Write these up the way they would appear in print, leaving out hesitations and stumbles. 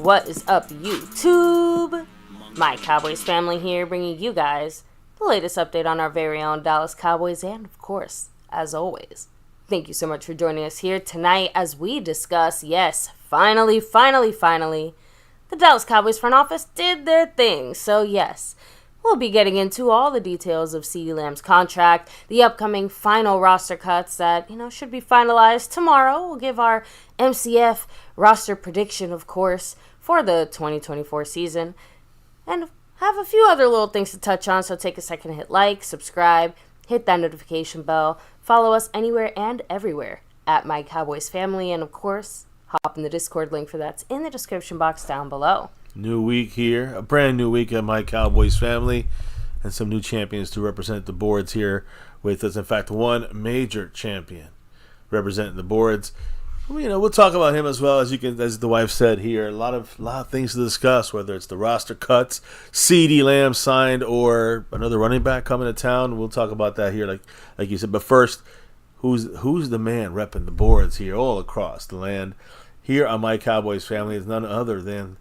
What is up, YouTube? My Cowboys family here, bringing you guys the latest update on our very own Dallas Cowboys, and of course, as always, thank you so much for joining us here tonight as we discuss, yes, finally, the Dallas Cowboys front office did their thing. So yes, we'll be getting into all the details of CeeDee Lamb's contract, the upcoming final roster cuts that, should be finalized tomorrow. We'll give our MCF roster prediction, of course, for the 2024 season, and have a few other little things to touch on. So take a second to hit like, subscribe, hit that notification bell, follow us anywhere and everywhere at MyCowboysFamily, and of course, hop in the Discord link for that's in the description box down below. New week here, a brand new week at My Cowboys Family, and some new champions to represent the boards here with us. In fact, one major champion representing the boards. We'll talk about him as well, as the wife said here. A lot of things to discuss, whether it's the roster cuts, CeeDee Lamb signed, or another running back coming to town. We'll talk about that here, like you said. But first, who's the man repping the boards here all across the land? Here on My Cowboys Family is none other than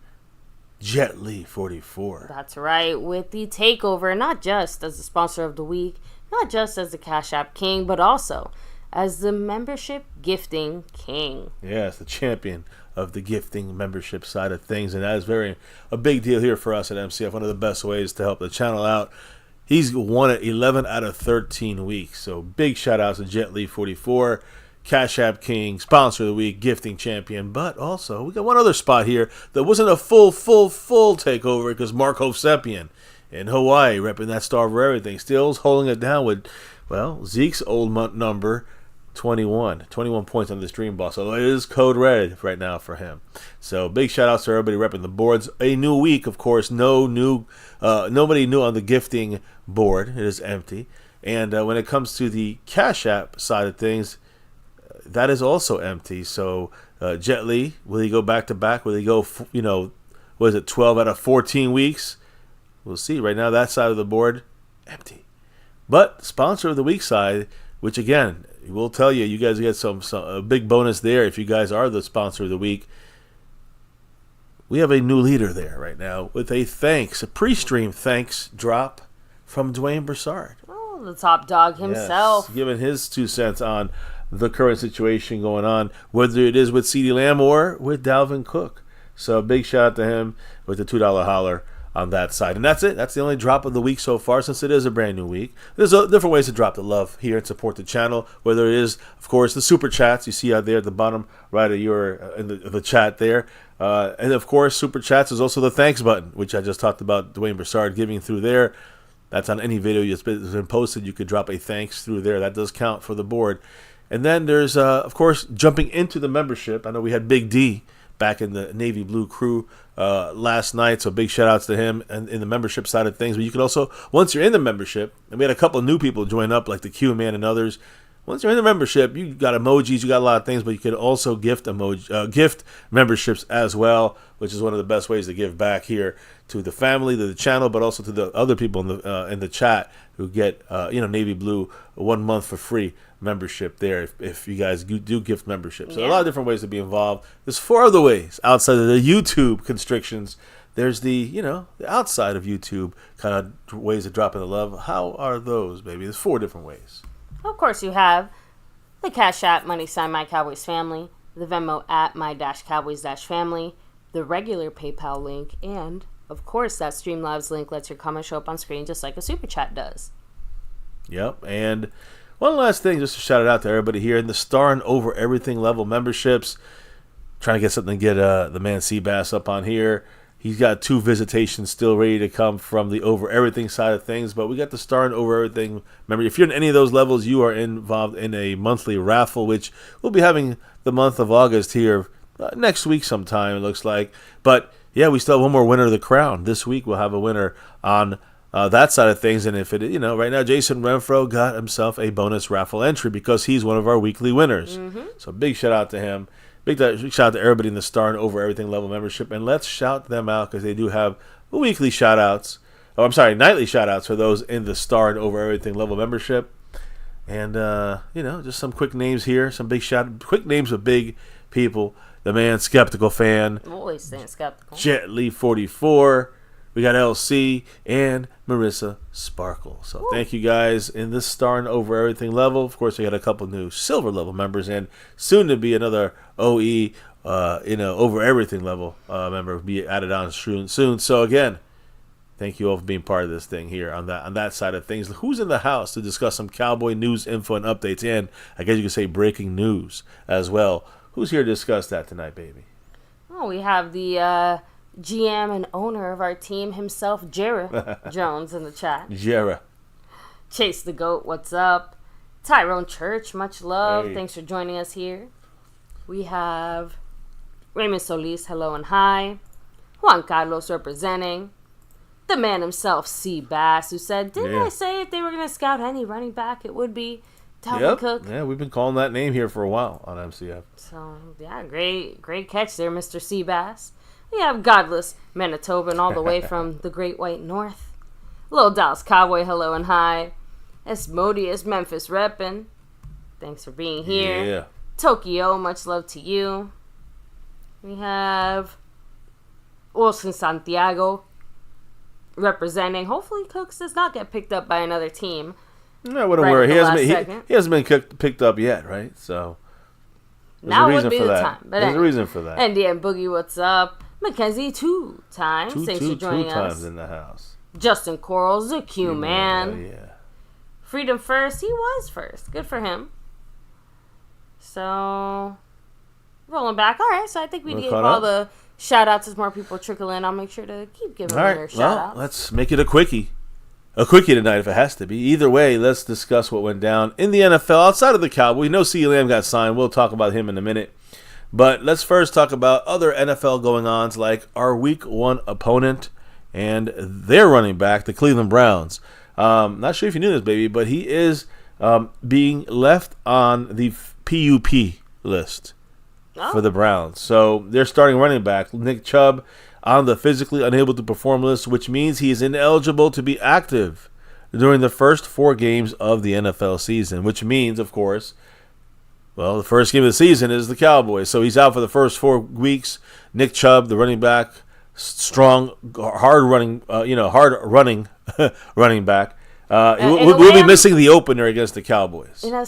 Jet Li 44. That's right, with the takeover, not just as the sponsor of the week, not just as the Cash App King, but also as the membership gifting king. Yes, the champion of the gifting membership side of things, and that is a big deal here for us at MCF. One of the best ways to help the channel out. He's won it 11 out of 13 weeks, so big shout out to Jet Li 44, Cash App King, sponsor of the week, gifting champion. But also, we got one other spot here that wasn't a full takeover, because Mark Hovsepian in Hawaii, repping that star for everything, still's holding it down with, Zeke's old month number, 21 points on this dream ball. So it is code red right now for him. So big shout outs to everybody repping the boards. A new week, of course. Nobody new on the gifting board. It is empty. And when it comes to the Cash App side of things, that is also empty. So Jet Li, will he go back to back? Will he go 12 out of 14 weeks? We'll see. Right now, that side of the board, empty. But sponsor of the week side, which again, we'll tell you, you guys get a big bonus there if you guys are the sponsor of the week. We have a new leader there right now with a pre-stream thanks drop from Dwayne Broussard. Oh, the top dog himself. Yes, giving his 2 cents on the current situation going on, whether it is with CeeDee Lamb or with Dalvin Cook. So big shout out to him with the $2 holler on that side. And that's it. That's the only drop of the week so far, since it is a brand new week. There's different ways to drop the love here and support the channel, whether it is, of course, the super chats you see out there at the bottom right of your in the chat there. And of course, super chats is also the thanks button, which I just talked about Dwayne Broussard giving through there. That's on any video that's been posted. You could drop a thanks through there. That does count for the board. And then there's, of course, jumping into the membership. I know we had Big D back in the Navy Blue crew last night, so big shout outs to him and in the membership side of things. But you can also, once you're in the membership, and we had a couple of new people join up, like the Q Man and others. Once you're in the membership, you got emojis, you got a lot of things, but you can also gift memberships as well, which is one of the best ways to give back here to the family, to the channel, but also to the other people in the chat who get Navy Blue 1 month for free membership there if you guys do gift memberships. So a lot of different ways to be involved. There's 4 other ways outside of the YouTube constrictions. There's the outside of YouTube kind of ways of dropping the love. How are those, baby? There's 4 different ways. Of course, you have the Cash App money sign My Cowboys Family, the Venmo at My-Cowboys-Family, the regular PayPal link, and of course that Streamlabs link lets your comment show up on screen just like a super chat does. Yep. And one last thing, just to shout it out to everybody here in the Star and Over Everything level memberships. Trying to get something to get the man Seabass up on here. He's got 2 visitations still ready to come from the Over Everything side of things, but we got the Star and Over Everything. Remember, if you're in any of those levels, you are involved in a monthly raffle, which we'll be having the month of August here next week sometime, it looks like. But yeah, we still have one more winner of the crown. This week we'll have a winner on that side of things. And if it, right now, Jason Renfro got himself a bonus raffle entry because he's one of our weekly winners. Mm-hmm. So big shout out to him. Big shout out to everybody in the Star and Over Everything level membership. And let's shout them out because they do have weekly shout outs. Oh, I'm sorry, nightly shout outs for those in the Star and Over Everything level membership. And, just some quick names here. Some quick names of big people the man Skeptical Fan, I'm always staying skeptical. Jet Lee 44. We got LC and Marissa Sparkle. So thank you guys in this starring over everything level. Of course, we got a couple new silver level members and soon to be another OE, over everything level member be added on soon. So again, thank you all for being part of this thing here on that side of things. Who's in the house to discuss some Cowboy news, info, and updates, and I guess you could say breaking news as well. Who's here to discuss that tonight, baby? Oh, we have the GM and owner of our team himself, Jera Jones, in the chat. Jera. Chase the Goat, what's up? Tyrone Church, much love. Hey. Thanks for joining us here. We have Raymond Solis, hello and hi. Juan Carlos representing. The man himself, C. Bass, who said, didn't I say if they were going to scout any running back, it would be Dalvin Cook? Yeah, we've been calling that name here for a while on MCF. So, yeah, great catch there, Mr. C. Bass. We have Godless Manitoban all the way from the Great White North. Little Dallas Cowboy, hello and hi. Asmodeus Memphis reppin'. Thanks for being here. Yeah. Tokyo, much love to you. We have Wilson Santiago representing. Hopefully Cooks does not get picked up by another team. No, I wouldn't worry. He hasn't been picked up yet, right? So now would be the time. But there's a reason for that. NDM Boogie, what's up? Mackenzie, two times. Thanks for joining us. 2 times in the house. Justin Coral, ZQ Man. Yeah. Freedom first. He was first. Good for him. So, rolling back. All right, so I think we gave all the shout-outs as more people trickle in. I'll make sure to keep giving them their shout-outs. Let's make it a quickie. A quickie tonight if it has to be. Either way, let's discuss what went down in the NFL outside of the Cowboys. We know CeeDee Lamb got signed. We'll talk about him in a minute. But let's first talk about other NFL going-ons like our Week 1 opponent and their running back, the Cleveland Browns. Not sure if you knew this, baby, but he is being left on the PUP list for the Browns. So they're starting running back, Nick Chubb, on the physically unable to perform list, which means he is ineligible to be active during the first 4 games of the NFL season, which means, of course, well, the first game of the season is the Cowboys. So he's out for the first 4 weeks. Nick Chubb, the running back, strong, hard running running back. We'll be missing the opener against the Cowboys. And a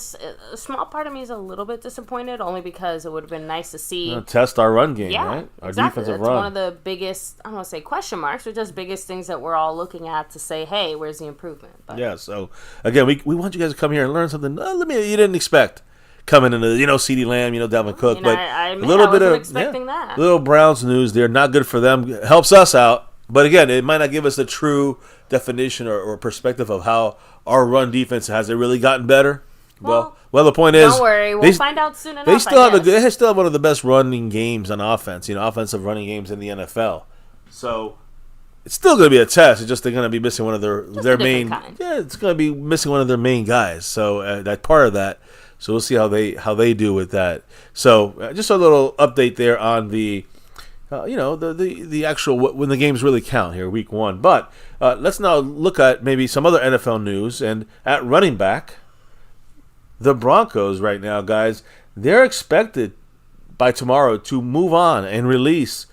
small part of me is a little bit disappointed, only because it would have been nice to see test our run game, right? Our defensive run. One of the biggest, I don't want to say question marks, but just biggest things that we're all looking at to say, hey, where's the improvement? But, yeah. So again, we want you guys to come here and learn something. You didn't expect coming into CeeDee Lamb, Dalvin Cook, but a little bit of expecting that. Little Browns news. They're not good for them. It helps us out. But again, it might not give us a true definition or perspective of how our run defense has it really gotten better. Well, the point is, don't worry, we'll find out soon enough. They still have one of the best running games on offense. Offensive running games in the NFL. So it's still going to be a test. It's just they're going to be missing one of their main. Kind. Yeah, it's going to be missing one of their main guys. So that part of that. So we'll see how they do with that. So just a little update there on the. The actual when the games really count here, Week 1. But let's now look at maybe some other NFL news. And at running back, the Broncos right now, guys, they're expected by tomorrow to move on and release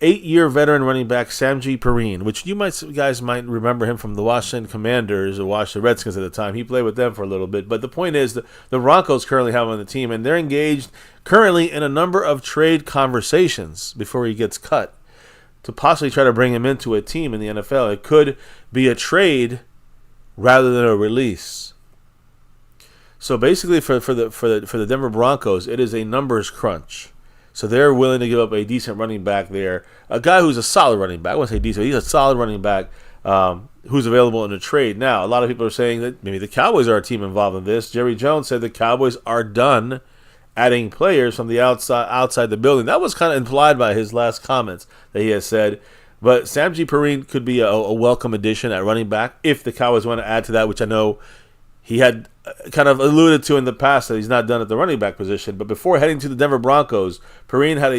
8-year veteran running back Samji Perine, which you guys might remember him from the Washington Commanders or Washington Redskins at the time. He played with them for a little bit. But the point is, the Broncos currently have him on the team, and they're engaged currently in a number of trade conversations before he gets cut to possibly try to bring him into a team in the NFL. It could be a trade rather than a release. So basically, for the Denver Broncos, it is a numbers crunch. So they're willing to give up a decent running back there, a guy who's a solid running back. I wouldn't say decent, he's a solid running back who's available in a trade. Now, a lot of people are saying that maybe the Cowboys are a team involved in this. Jerry Jones said the Cowboys are done adding players from the outside the building. That was kind of implied by his last comments that he has said. But Samji Perine could be a welcome addition at running back if the Cowboys want to add to that, which I know he had kind of alluded to in the past that he's not done at the running back position. But before heading to the Denver Broncos, Perine had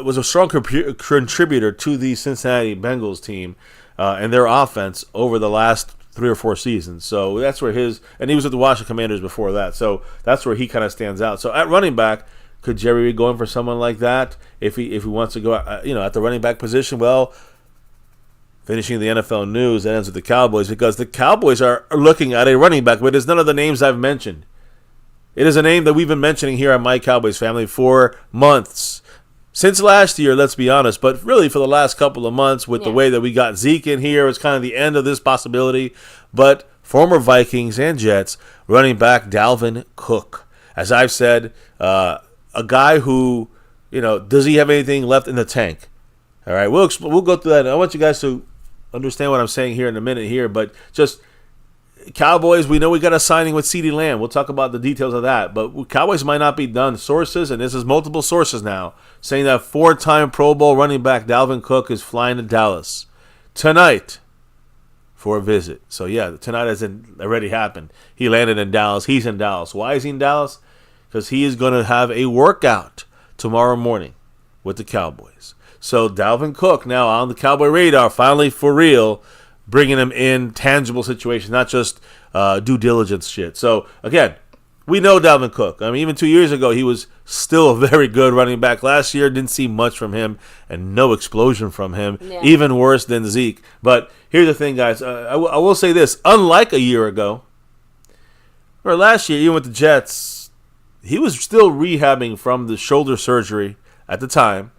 was a strong contributor to the Cincinnati Bengals team and their offense over the last 3 or 4 seasons. So that's where and he was at the Washington Commanders before that. So that's where he kind of stands out. So at running back, Could Jerry be going for someone like that if he wants to go, at the running back position? Well, finishing the NFL news, that ends with the Cowboys, because the Cowboys are looking at a running back, but it's none of the names I've mentioned. It is a name that we've been mentioning here on My Cowboys Family for months. Since last year, let's be honest, but really for the last couple of months with the way that we got Zeke in here, it's kind of the end of this possibility. But former Vikings and Jets running back Dalvin Cook. As I've said, a guy who, does he have anything left in the tank? All right, we'll go through that. I want you guys to understand what I'm saying here in a minute here, but just Cowboys, we know we got a signing with CeeDee Lamb. We'll talk about the details of that, but Cowboys might not be done. Sources, and this is multiple sources now, saying that 4-time Pro Bowl running back Dalvin Cook is flying to Dallas tonight for a visit. So yeah, tonight has already happened. He landed in Dallas. He's in Dallas. Why is he in Dallas? Because he is going to have a workout tomorrow morning with the Cowboys. So Dalvin Cook now on the Cowboy radar, finally for real, bringing him in tangible situations, not just due diligence shit. So again, we know Dalvin Cook. I mean, even 2 years ago, he was still a very good running back. Last year, didn't see much from him and no explosion from him, even worse than Zeke. But here's the thing, guys. I will say this. Unlike a year ago, or last year, even with the Jets, he was still rehabbing from the shoulder surgery at the time.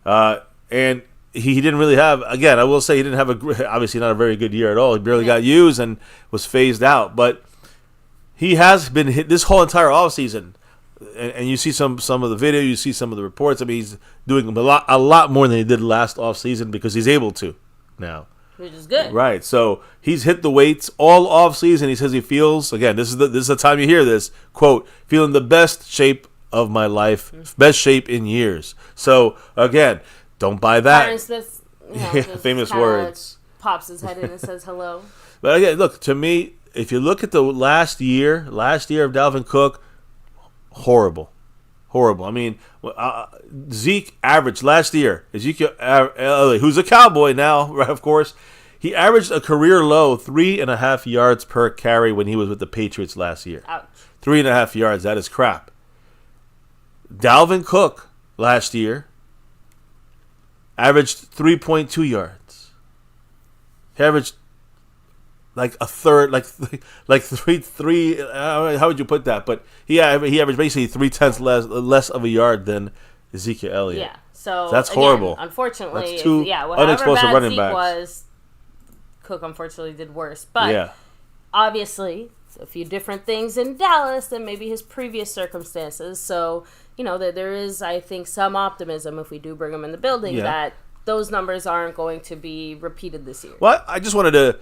And he didn't really have, again, I will say he didn't have obviously not a very good year at all. He barely got used and was phased out. But he has been hit this whole entire offseason. And you see some of the video, you see some of the reports. I mean, he's doing a lot more than he did last offseason because he's able to now. Which is good. Right. So he's hit the weights all offseason. He says he feels, again, this is the time you hear this, quote, feeling the best shape of my life, best shape in years. So, again, don't buy that. Aaron Smith, famous words. Pops his head in and says hello. But again, look, to me, if you look at the last year of Dalvin Cook, horrible. I mean, Zeke averaged last year, Ezekiel, who's a Cowboy now, right, of course, he averaged a career low 3.5 yards per carry when he was with the Patriots last year. Ouch. 3.5 yards, that is crap. Dalvin Cook last year averaged 3.2 yards. He averaged like a third, like three. How would you put that? But he averaged basically 0.3 less of a yard than Ezekiel Elliott. Yeah, so that's horrible. Unfortunately, that's two unexplosive running Zeke backs. Cook unfortunately did worse. But obviously, a few different things in Dallas than maybe his previous circumstances. So that there is, I think, some optimism if we do bring him in the building that those numbers aren't going to be repeated this year. Well, I just wanted to,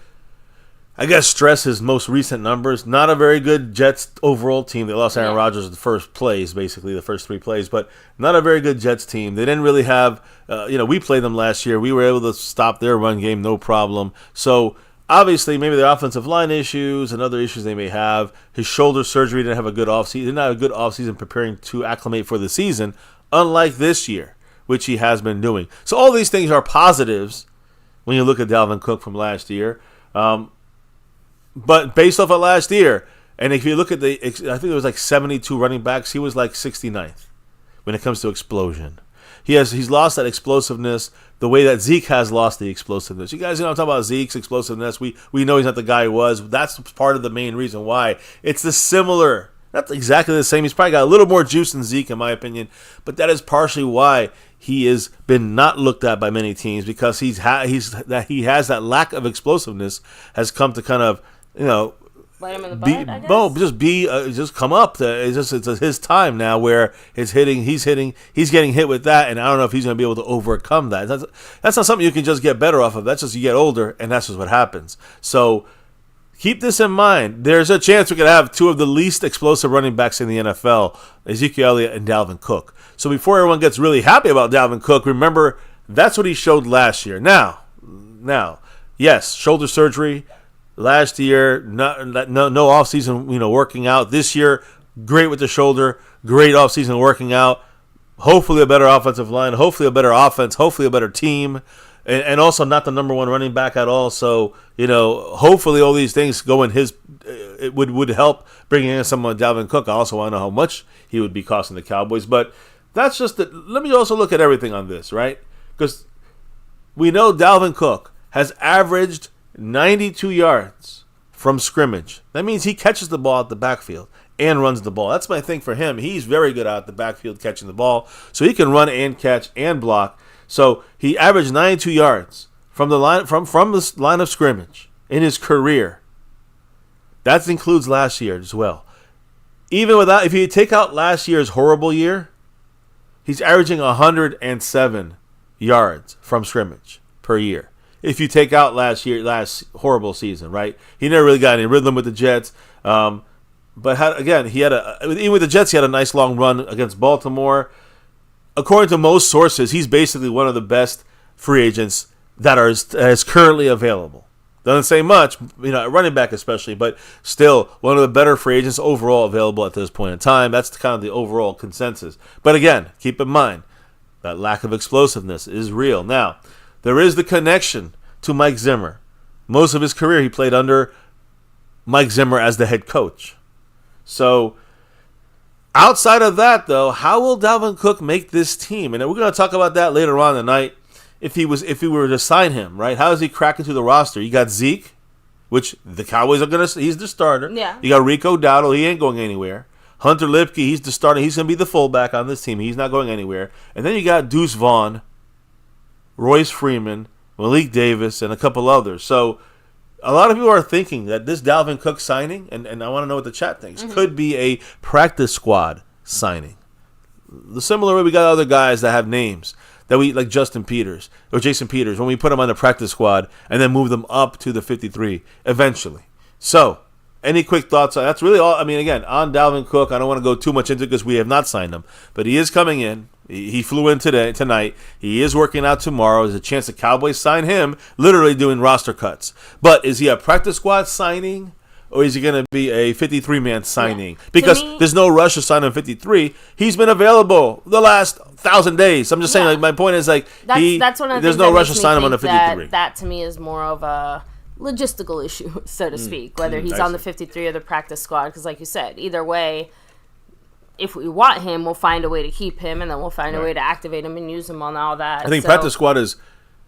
stress his most recent numbers. Not a very good Jets overall team. They lost Aaron Rodgers the first plays, basically the first 3 plays, but not a very good Jets team. They didn't really have, we played them last year. We were able to stop their run game, no problem. So obviously, maybe their offensive line issues and other issues they may have. His shoulder surgery didn't have a good offseason. Didn't have a good offseason preparing to acclimate for the season, unlike this year, which he has been doing. So all these things are positives when you look at Dalvin Cook from last year. But based off of last year, and if you look at I think it was like 72 running backs, he was like 69th when it comes to explosion. He's lost that explosiveness the way that Zeke has lost the explosiveness. You guys know I'm talking about Zeke's explosiveness. We know he's not the guy he was. That's part of the main reason why. It's the similar, not exactly the same. He's probably got a little more juice than Zeke in my opinion, but that is partially why he has been not looked at by many teams, because he has that lack of explosiveness has come to kind of, Light him in the butt, I guess? Just come up. It's his time now where he's getting hit with that, and I don't know if he's going to be able to overcome that. That's not something you can just get better off of. That's just you get older, and that's just what happens. So keep this in mind. There's a chance we could have 2 of the least explosive running backs in the NFL, Ezekiel Elliott and Dalvin Cook. So before everyone gets really happy about Dalvin Cook, remember that's what he showed last year. Now, yes, shoulder surgery. Last year, no offseason, working out. This year, great with the shoulder, great offseason working out. Hopefully a better offensive line, hopefully a better offense, hopefully a better team, and also not the number 1 running back at all. So, hopefully all these things go in it would help bringing in someone, Dalvin Cook. I also want to know how much he would be costing the Cowboys. But That's just let me also look at everything on this, right? Because we know Dalvin Cook has averaged 92 yards from scrimmage. That means he catches the ball at the backfield and runs the ball. That's my thing for him. He's very good out the backfield catching the ball, so he can run and catch and block. So he averaged 92 yards from the line of scrimmage in his career. That includes last year as well. Even without, if you take out last year's horrible year, he's averaging 107 yards from scrimmage per year. If you take out last horrible season, right? He never really got any rhythm with the Jets. But even with the Jets, he had a nice long run against Baltimore. According to most sources, he's basically one of the best free agents that is currently available. Doesn't say much, running back especially, but still one of the better free agents overall available at this point in time. That's kind of the overall consensus. But again, keep in mind that lack of explosiveness is real. Now, there is the connection to Mike Zimmer. Most of his career, he played under Mike Zimmer as the head coach. So, outside of that, though, how will Dalvin Cook make this team? And we're going to talk about that later on tonight. If we were to sign him, right? How does he crack into the roster? You got Zeke, which the Cowboys are going to. He's the starter. Yeah. You got Rico Dowdle. He ain't going anywhere. Hunter Lipke, he's the starter. He's going to be the fullback on this team. He's not going anywhere. And then you got Deuce Vaughn, Royce Freeman, Malik Davis, and a couple others. So a lot of people are thinking that this Dalvin Cook signing, and I want to know what the chat thinks, could be a practice squad signing. The similar way we got other guys that have names that we like Jason Peters, when we put them on the practice squad and then move them up to the 53 eventually. So, any quick thoughts? That's really all. I mean, again, on Dalvin Cook, I don't want to go too much into it because we have not signed him, but he is coming in. He flew in tonight. He is working out tomorrow. There's a chance the Cowboys sign him, literally doing roster cuts. But is he a practice squad signing, or is he going to be a 53-man signing? Yeah. Because there's no rush to sign him 53. He's been available the last 1,000 days. I'm just saying, like, my point is, like, that's one of the there's no rush to sign him on the 53. That to me is more of a logistical issue, so to speak, whether he's on the 53 or the practice squad. Because, like you said, either way, if we want him, we'll find a way to keep him, and then we'll find a way to activate him and use him on all that. I think practice squad is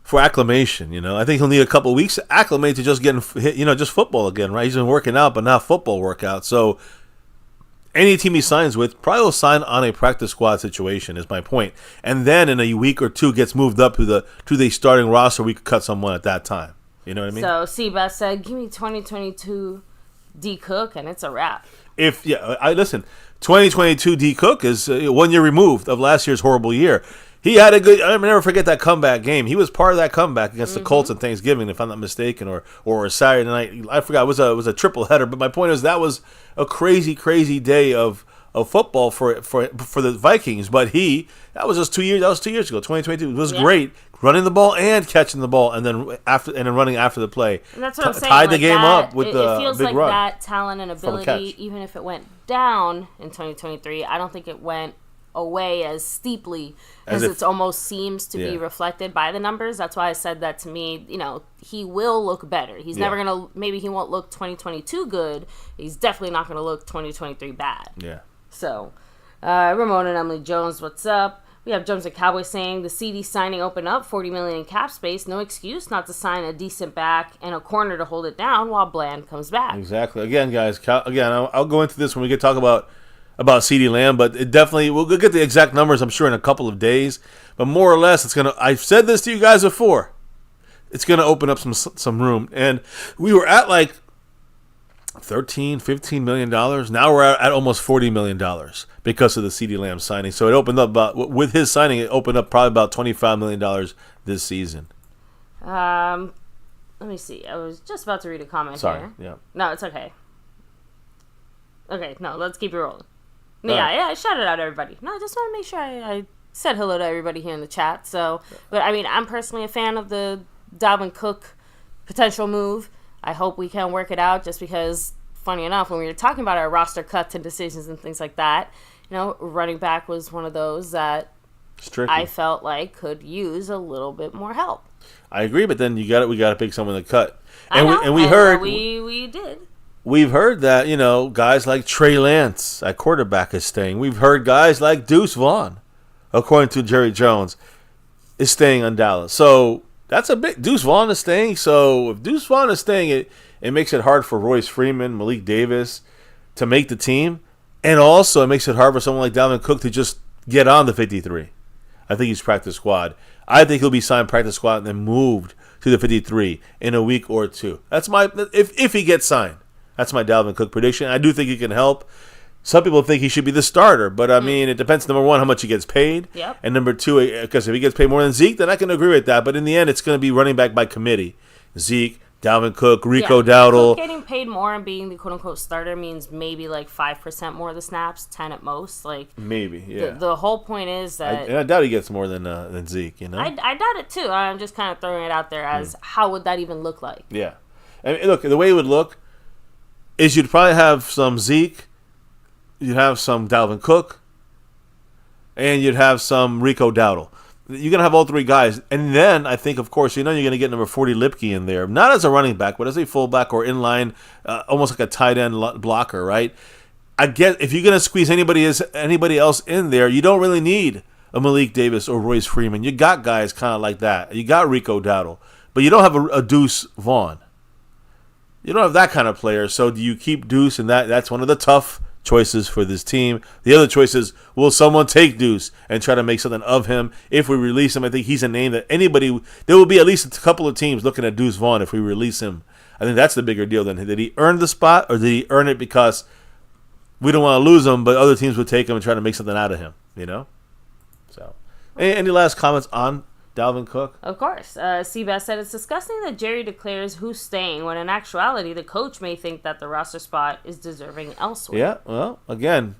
for acclimation. I think he'll need a couple of weeks to acclimate to just getting, just football again, right? He's been working out, but not football workout. So any team he signs with probably will sign on a practice squad situation, is my point. And then in a week or two gets moved up to the starting roster. We could cut someone at that time. You know what I mean? So Seabass said, "Give me 2022 D Cook, and it's a wrap." Listen. 2022 D Cook is 1 year removed of last year's horrible year. He had a good. I'll never forget that comeback game. He was part of that comeback against the Colts on Thanksgiving, if I'm not mistaken, or Saturday night. I forgot. It was a triple header. But my point is that was a crazy, crazy day of football for the Vikings. But that was just 2 years. That was 2 years ago. 2022 it was great, running the ball and catching the ball, and then running after the play. And that's what I'm saying. Tied the game up with the big run. It feels like that talent and ability, even if it went down in 2023, I don't think it went away as steeply as it almost seems to be reflected by the numbers. That's why I said that. To me, he will look better. He's never going to, maybe he won't look 2022 good. He's definitely not going to look 2023 bad. Yeah. So, Ramon and Emily Jones, what's up? We have Jones and Cowboy saying the CD signing opened up $40 million in cap space. No excuse not to sign a decent back and a corner to hold it down while Bland comes back. Exactly. Again, guys. I'll go into this when we get talk about CeeDee Lamb, but it definitely we'll get the exact numbers. I'm sure in a couple of days, but more or less, it's gonna. I've said this to you guys before. It's gonna open up some room, and we were at like $13-15 million. Now we're at almost $40 million because of the CeeDee Lamb signing. So it opened up with his signing, it opened up probably about $25 million this season. Let me see. I was just about to read a comment here. Yeah. No, it's okay. Okay, no, let's keep it rolling. Yeah, I shouted out everybody. No, I just want to make sure I said hello to everybody here in the chat. So, but I mean, I'm personally a fan of the Dalvin Cook potential move. I hope we can work it out, just because, funny enough, when we were talking about our roster cuts and decisions and things like that, running back was one of those that I felt like could use a little bit more help. I agree, but then we got to pick someone to cut. We did. We've heard that, guys like Trey Lance at quarterback is staying. We've heard guys like Deuce Vaughn according to Jerry Jones, is staying on Dallas. So that's a bit. Deuce Vaughn is staying. So if Deuce Vaughn is staying, it makes it hard for Royce Freeman, Malik Davis to make the team. And also it makes it hard for someone like Dalvin Cook to just get on the 53. I think he's practice squad. I think he'll be signed practice squad and then moved to the 53 in a week or two. That's my if he gets signed. That's my Dalvin Cook prediction. I do think he can help. Some people think he should be the starter, but I mean, it depends, number one, how much he gets paid. Yep. And number two, because if he gets paid more than Zeke, then I can agree with that. But in the end, it's going to be running back by committee. Zeke, Dalvin Cook, Rico Dowdle. Cook getting paid more and being the quote-unquote starter means maybe like 5% more of the snaps, 10 at most. Like maybe, yeah. The whole point is that... I doubt he gets more than Zeke, you know? I doubt it, too. I'm just kind of throwing it out there as how would that even look like? Yeah. I mean, look, the way it would look is you'd probably have some Zeke, you'd have some Dalvin Cook, and you'd have some Rico Dowdle. You're going to have all three guys. And then I think, of course, you're going to get number 40 Lipke in there. Not as a running back, but as a fullback or inline, almost like a tight end blocker, right? I get if you're going to squeeze anybody else in there, you don't really need a Malik Davis or Royce Freeman. You got guys kind of like that. You got Rico Dowdle. But you don't have a Deuce Vaughn. You don't have that kind of player. So do you keep Deuce? And that's one of the tough choices for this team. The other choice is, will someone take Deuce and try to make something of him? If we release him, I think he's a name that there will be at least a couple of teams looking at Deuce Vaughn if we release him. I think that's the bigger deal. Than did he earn the spot, or did he earn it because we don't want to lose him, but other teams would take him and try to make something out of him, you know? So, any last comments on Dalvin Cook? Of course. Seabass said, it's disgusting that Jerry declares who's staying when in actuality the coach may think that the roster spot is deserving elsewhere. Yeah, well, again,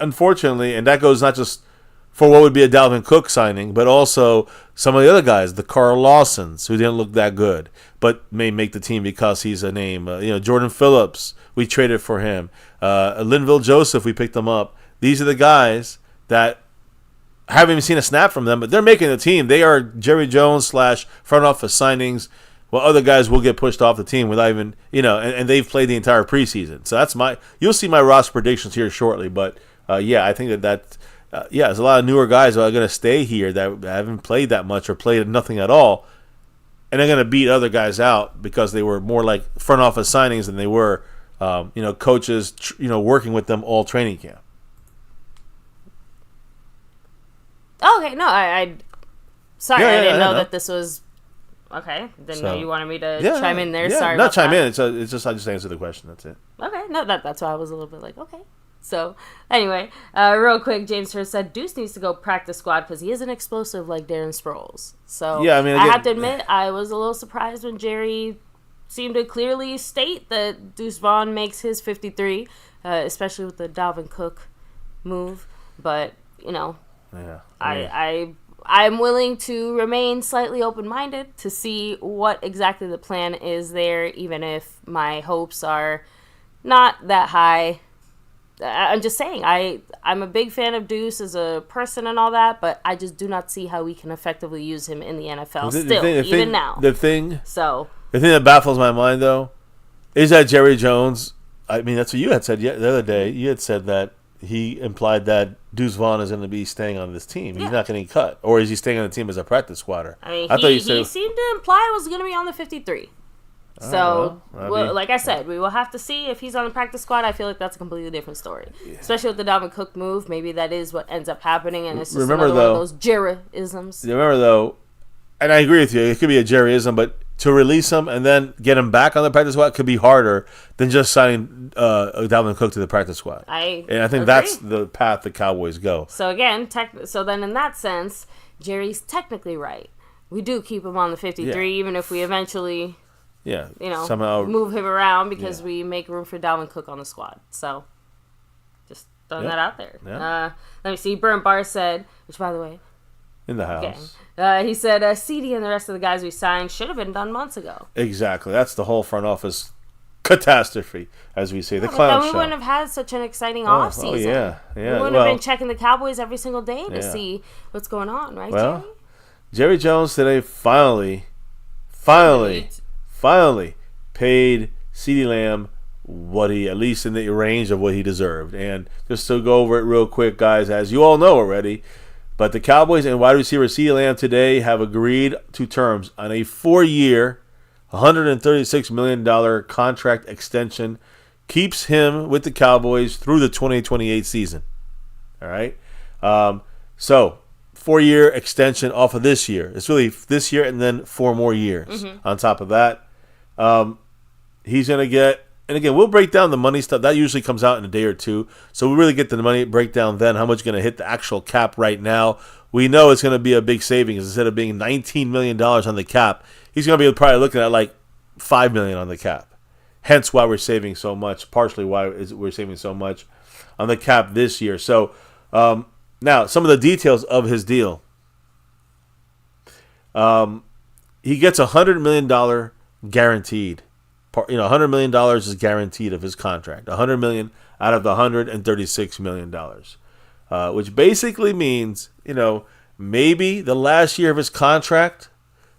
unfortunately, and that goes not just for what would be a Dalvin Cook signing, but also some of the other guys, the Carl Lawsons, who didn't look that good, but may make the team because he's a name. Jordan Phillips, we traded for him. Linville Joseph, we picked him up. These are the guys that I haven't even seen a snap from them, but they're making the team. They are Jerry Jones / front office signings, while other guys will get pushed off the team without even, and they've played the entire preseason. So you'll see my roster predictions here shortly. But I think that there's a lot of newer guys that are going to stay here that haven't played that much or played nothing at all, and they're going to beat other guys out because they were more like front office signings than they were, coaches, working with them all training camp. Okay, no, I didn't know that this was okay. Didn't know you wanted me to chime in there. Yeah, Sorry, not about chime that. in. It's just I just answered the question. That's it. Okay, no, that's why I was a little bit like okay. So anyway, real quick, James Hurst said Deuce needs to go practice squad because he isn't explosive like Darren Sproles. So yeah, I mean, I have to admit I was a little surprised when Jerry seemed to clearly state that Deuce Vaughn makes his 53, especially with the Dalvin Cook move. But yeah. I'm willing to remain slightly open-minded to see what exactly the plan is there, even if my hopes are not that high. I'm just saying, I'm a big fan of Deuce as a person and all that, but I just do not see how we can effectively use him in the NFL even now. The thing that baffles my mind, though, is that Jerry Jones, I mean, that's what you had said the other day. You had said that he implied that Deuce Vaughn is going to be staying on this team. He's not getting cut. Or is he staying on the team as a practice squatter? I mean, he seemed to imply it was going to be on the 53. So, like I said, we will have to see if he's on the practice squad. I feel like that's a completely different story. Yeah. Especially with the Dalvin Cook move. Maybe that is what ends up happening, and it's just one of those Jerry-isms. Remember, though, and I agree with you, it could be a Jerry-ism, but to release him and then get him back on the practice squad could be harder than just signing Dalvin Cook to the practice squad. I think that's the path the Cowboys go. So again, so then in that sense, Jerry's technically right. We do keep him on the 53, even if we eventually, somehow move him around because we make room for Dalvin Cook on the squad. So just throwing that out there. Yeah. Let me see. Burnt Bar said, which by the way, in the house. He said, CeeDee and the rest of the guys we signed should have been done months ago. Exactly. That's the whole front office catastrophe, as we say. The clown show. We wouldn't have had such an exciting offseason. Oh, yeah. We wouldn't have been checking the Cowboys every single day to see what's going on, right, Jerry? Jerry Jones today finally paid CeeDee Lamb what he, at least in the range of what he deserved. And just to go over it real quick, guys, as you all know already, But the Cowboys and wide receiver CeeDee Lamb today have agreed to terms on a 4-year, $136 million contract extension. Keeps him with the Cowboys through the 2028 season. All right? So, 4-year extension off of this year. It's really this year and then 4 more years on top of that. He's going to get, and again, we'll break down the money stuff. That usually comes out in a day or two. So we really get the money breakdown then, how much is going to hit the actual cap right now. We know it's going to be a big savings. Instead of being $19 million on the cap, he's going to be probably looking at like $5 million on the cap. Hence why we're saving so much, partially why we're saving so much on the cap this year. So now, some of the details of his deal. He gets $100 million guaranteed. $100 million is guaranteed of his contract. $100 million out of the $136 million, which basically means, maybe the last year of his contract,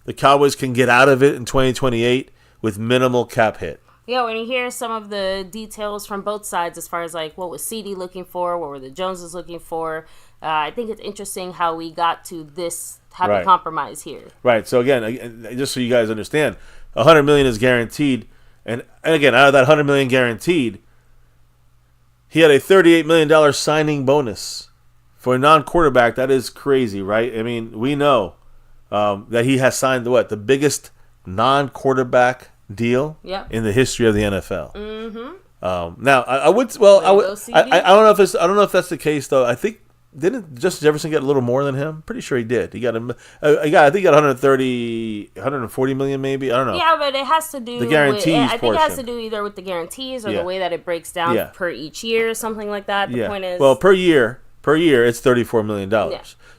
the Cowboys can get out of it in 2028 with minimal cap hit. Yeah, when you hear some of the details from both sides as far as like what was CeeDee looking for, what were the Joneses looking for, I think it's interesting how we got to this type of compromise here. Right. So again, just so you guys understand, $100 million is guaranteed. And again, out of that $100 million guaranteed, he had a $38 million signing bonus for a non-quarterback. That is crazy, right? I mean, we know that he has signed the biggest non-quarterback deal in the history of the NFL. Now, I don't know if that's the case though. I think didn't Justin Jefferson get a little more than him? Pretty sure he did. He got I think he got 140 million maybe. I don't know. Yeah, but it has to do the guarantees. I think it has to do either with the guarantees or the way that it breaks down per each year or something like that. The point is, well, per year it's $34 million.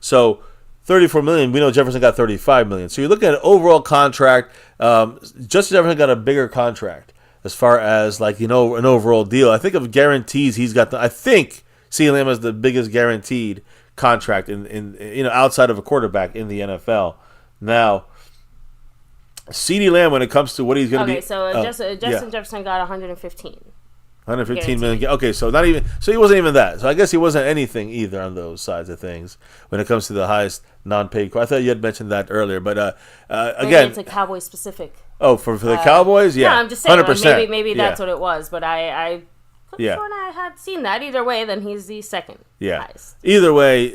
So $34 million, we know Jefferson got $35 million. So you're looking at an overall contract. Justin Jefferson got a bigger contract as far as an overall deal. I think of guarantees, he's got I think CeeDee Lamb has the biggest guaranteed contract in outside of a quarterback in the NFL. Now, CeeDee Lamb, when it comes to what he's going to be. Okay, so Justin Jefferson got 115. 115 million. Okay, so he wasn't even that. So I guess he wasn't anything either on those sides of things when it comes to the highest non-paid. I thought you had mentioned that earlier, but again, it's a Cowboy specific. Oh, for the Cowboys, yeah. No, I'm just saying. 100%. Maybe that's what it was, but I sworn I had seen that. Either way, then he's the second highest. Either way,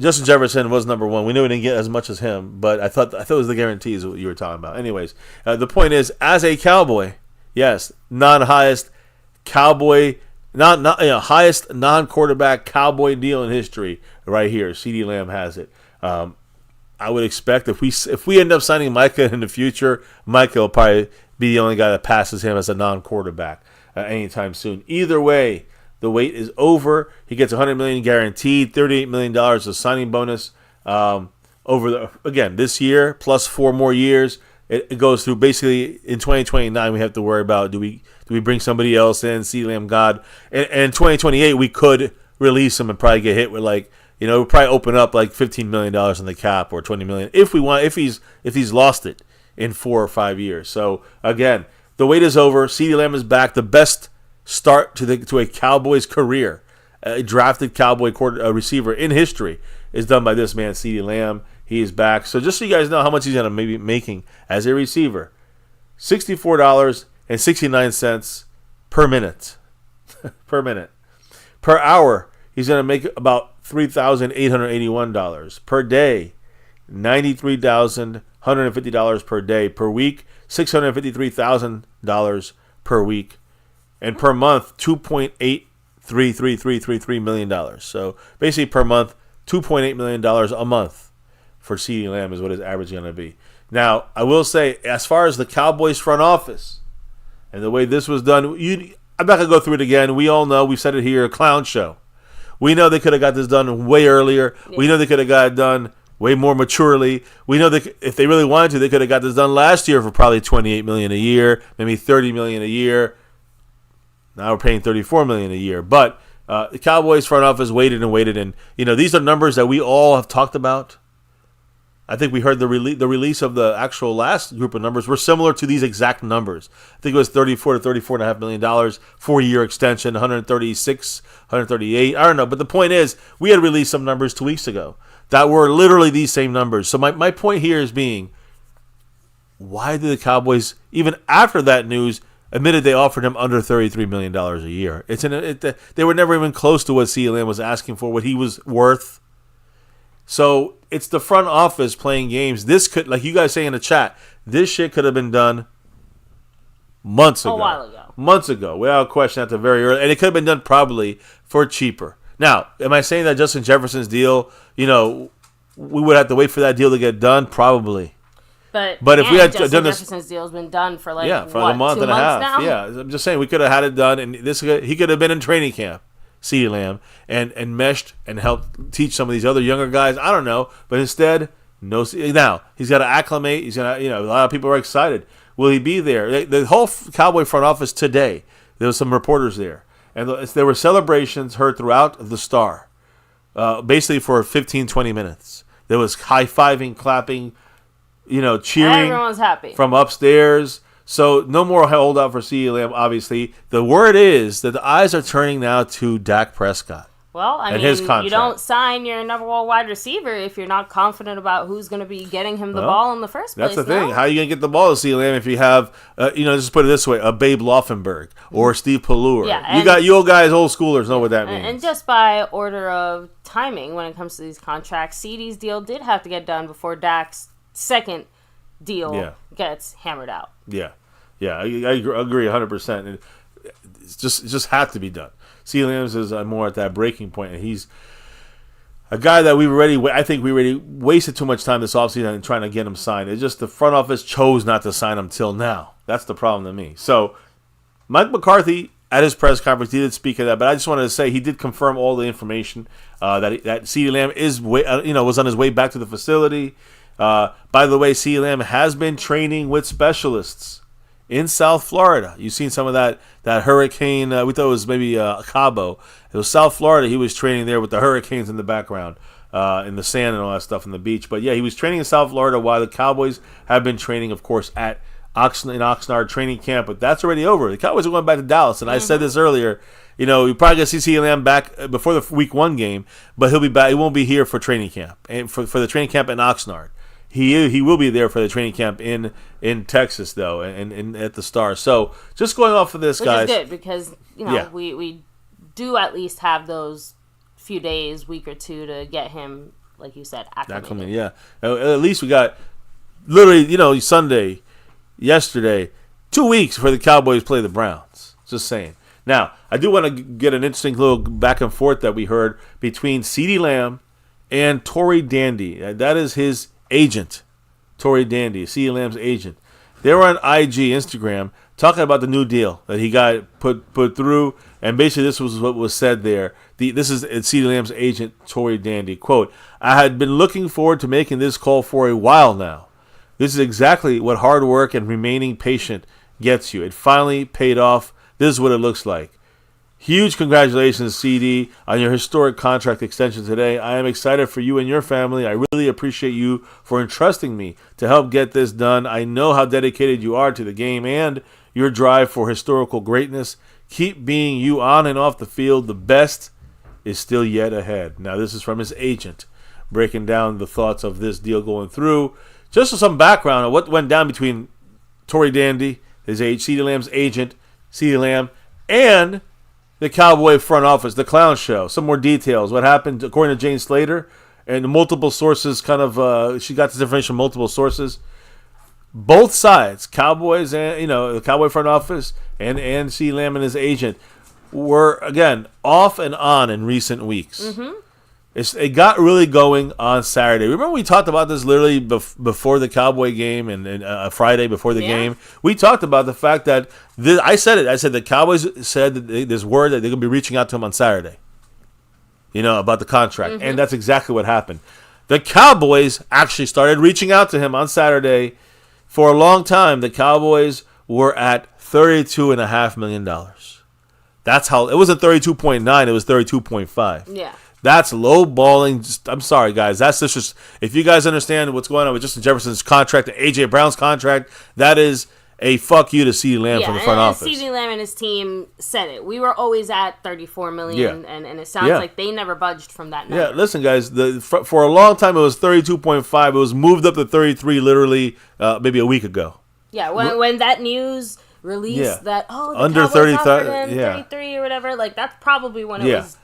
Justin Jefferson was number one. We knew we didn't get as much as him, but I thought it was the guarantees what you were talking about. Anyways, the point is, as a Cowboy, yes, highest Cowboy, highest non-quarterback Cowboy deal in history right here. CeeDee Lamb has it. I would expect if we end up signing Micah in the future, Micah will probably be the only guy that passes him as a non-quarterback anytime soon. Either way, the wait is over. He gets $100 million guaranteed, $38 million of signing bonus this year plus 4 more years. It goes through basically in 2029. We have to worry about do we bring somebody else in? CeeDee Lamb, God, and in 2028 we could release him and probably get hit with we'll probably open up like $15 million on the cap or $20 million if he's lost it in 4 or 5 years. So again, the wait is over. CeeDee Lamb is back. The best start to a Cowboys career, a drafted Cowboy receiver in history, is done by this man, CeeDee Lamb. He is back. So just so you guys know how much he's going to be making as a receiver, $64.69 per minute. Per hour, he's going to make about $3,881 per day, $93,150 per day. Per week, $653,000 per week. And per month, $2.83333 million. So basically per month, $2.8 million a month for CeeDee Lamb is what his average is going to be. Now, I will say, as far as the Cowboys front office and the way this was done, I'm not going to go through it again. We all know, we've said it here, a clown show. We know they could have got this done way earlier. Yeah. We know they could have got it done way more maturely. We know that if they really wanted to, they could have got this done last year for probably $28 million a year, maybe $30 million a year. Now we're paying $34 million a year. But the Cowboys front office waited, and these are numbers that we all have talked about I think we heard the release of the actual last group of numbers were similar to these exact numbers. I think it was $34 to $34.5 million, 4-year extension, 136, 138. I don't know. But the point is, we had released some numbers 2 weeks ago that were literally these same numbers. So my point here is being, why did the Cowboys, even after that news, admitted they offered him under $33 million a year? They were never even close to what CeeDee Lamb was asking for, what he was worth. So it's the front office playing games. This could, like you guys say in the chat, this shit could have been done months ago. A while ago. Months ago, without question, at the very early. And it could have been done probably for cheaper. Now, am I saying that Justin Jefferson's deal, we would have to wait for that deal to get done? Probably. But if we had Justin done this, Jefferson's deal's been done for a month and a half. Now? Yeah, I'm just saying we could have had it done, and he could have been in training camp, CeeDee Lamb, and meshed and helped teach some of these other younger guys. I don't know, but instead, no. Now he's got to acclimate. He's gonna, a lot of people are excited. Will he be there? The whole Cowboy front office today, there was some reporters there, and there were celebrations heard throughout the Star, basically for 15, 20 minutes. There was high-fiving, clapping, cheering. Everyone's happy from upstairs. So no more holdout for CeeDee Lamb, obviously. The word is that the eyes are turning now to Dak Prescott. Well, I mean, you don't sign your number one wide receiver if you're not confident about who's going to be getting him the ball in the first place. That's the thing. How are you going to get the ball to CeeDee Lamb if you have, just put it this way, a Babe Laufenberg or Steve Pallure? Yeah, you old guys, old schoolers know what that means. And just by order of timing when it comes to these contracts, CeeDee's deal did have to get done before Dak's second deal gets hammered out. Yeah, I agree 100%. It just had to be done. CeeDee Lamb is more at that breaking point, and he's a guy that we already wasted too much time this offseason in trying to get him signed. It's just the front office chose not to sign him till now. That's the problem to me. So Mike McCarthy at his press conference, he did speak of that, but I just wanted to say he did confirm all the information that CeeDee Lamb was on his way back to the facility. By the way, CeeDee Lamb has been training with specialists in South Florida. You've seen some of that hurricane. We thought it was maybe Cabo. It was South Florida. He was training there with the hurricanes in the background, in the sand and all that stuff on the beach. But yeah, he was training in South Florida while the Cowboys have been training, of course, in Oxnard training camp. But that's already over. The Cowboys are going back to Dallas. And I said this earlier. You're probably going to see CeeDee Lamb back before the Week 1 game, but he'll be back. He won't be here for training camp and for the training camp in Oxnard. He will be there for the training camp in Texas, though, and at the Star. So just going off of this, guys. Which is good because, we do at least have those few days, week or two, to get him, like you said, acclimated. Yeah. At least we got literally, Sunday, yesterday, 2 weeks before the Cowboys play the Browns. Just saying. Now, I do want to get an interesting little back and forth that we heard between CeeDee Lamb and Tory Dandy. That is his agent, Tory Dandy, CeeDee Lamb's agent. They were on IG, Instagram, talking about the new deal that he got put through, and basically this was what was said there. This is CeeDee Lamb's agent, Tory Dandy. Quote, "I had been looking forward to making this call for a while now. This is exactly what hard work and remaining patient gets you. It finally paid off. This is what it looks like. Huge congratulations, CD, on your historic contract extension today. I am excited for you and your family. I really appreciate you for entrusting me to help get this done. I know how dedicated you are to the game and your drive for historical greatness. Keep being you on and off the field. The best is still yet ahead." Now, this is from his agent, breaking down the thoughts of this deal going through. Just for some background on what went down between Tory Dandy, CeeDee Lamb's agent, CeeDee Lamb, and the Cowboy front office, the clown show. Some more details. What happened, according to Jane Slater, and multiple sources she got this information from multiple sources. Both sides, Cowboys and, the Cowboy front office and CeeDee Lamb and his agent were, again, off and on in recent weeks. Mm-hmm. It got really going on Saturday. Remember we talked about this literally before the Cowboy game and Friday before the game? We talked about the fact that I said the Cowboys said that there's word that they're going to be reaching out to him on Saturday, about the contract. Mm-hmm. And that's exactly what happened. The Cowboys actually started reaching out to him on Saturday. For a long time, the Cowboys were at $32.5 million. That's how it wasn't 32.9, it was 32.5. Yeah. That's lowballing. I'm sorry, guys. That's just if you guys understand what's going on with Justin Jefferson's contract and AJ Brown's contract, that is a fuck you to CeeDee Lamb from the front office. CeeDee Lamb and his team said it. We were always at $34 million, and it sounds like they never budged from that number. Yeah, listen, guys. For a long time, it was 32.5. It was moved up to 33, literally maybe a week ago. Yeah, when that news released that the under Cowboys offered him 33 or whatever, like that's probably when it was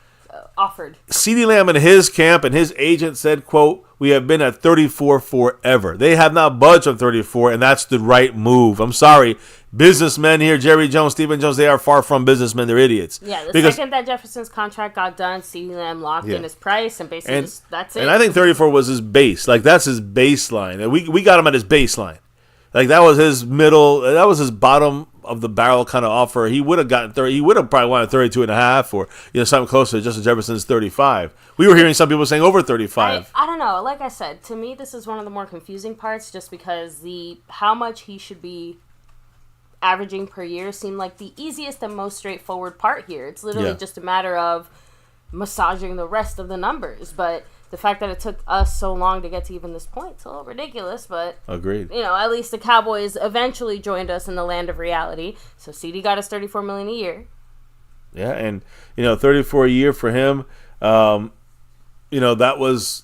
offered. CeeDee Lamb and his camp and his agent said, quote, "We have been at 34 forever." They have not budged on 34, and that's the right move. I'm sorry. Businessmen here, Jerry Jones, Stephen Jones, they are far from businessmen. They're idiots. Yeah, second that Jefferson's contract got done, CeeDee Lamb locked in his price, and basically that's it. And I think 34 was his base. Like, that's his baseline. And we got him at his baseline. Like, that was his middle, that was his bottom of the barrel kind of offer. He would have gotten 30. He would have probably wanted 32 and a half, or something closer to Justin Jefferson's 35. We were hearing some people saying over 35. I don't know. Like I said, to me, this is one of the more confusing parts, just because how much he should be averaging per year seemed like the easiest and most straightforward part here. It's literally just a matter of massaging the rest of the numbers, but the fact that it took us so long to get to even this point, it's a little ridiculous, but agreed. At least the Cowboys eventually joined us in the land of reality. So CeeDee got us $34 million a year. Yeah, and 34 a year for him. That was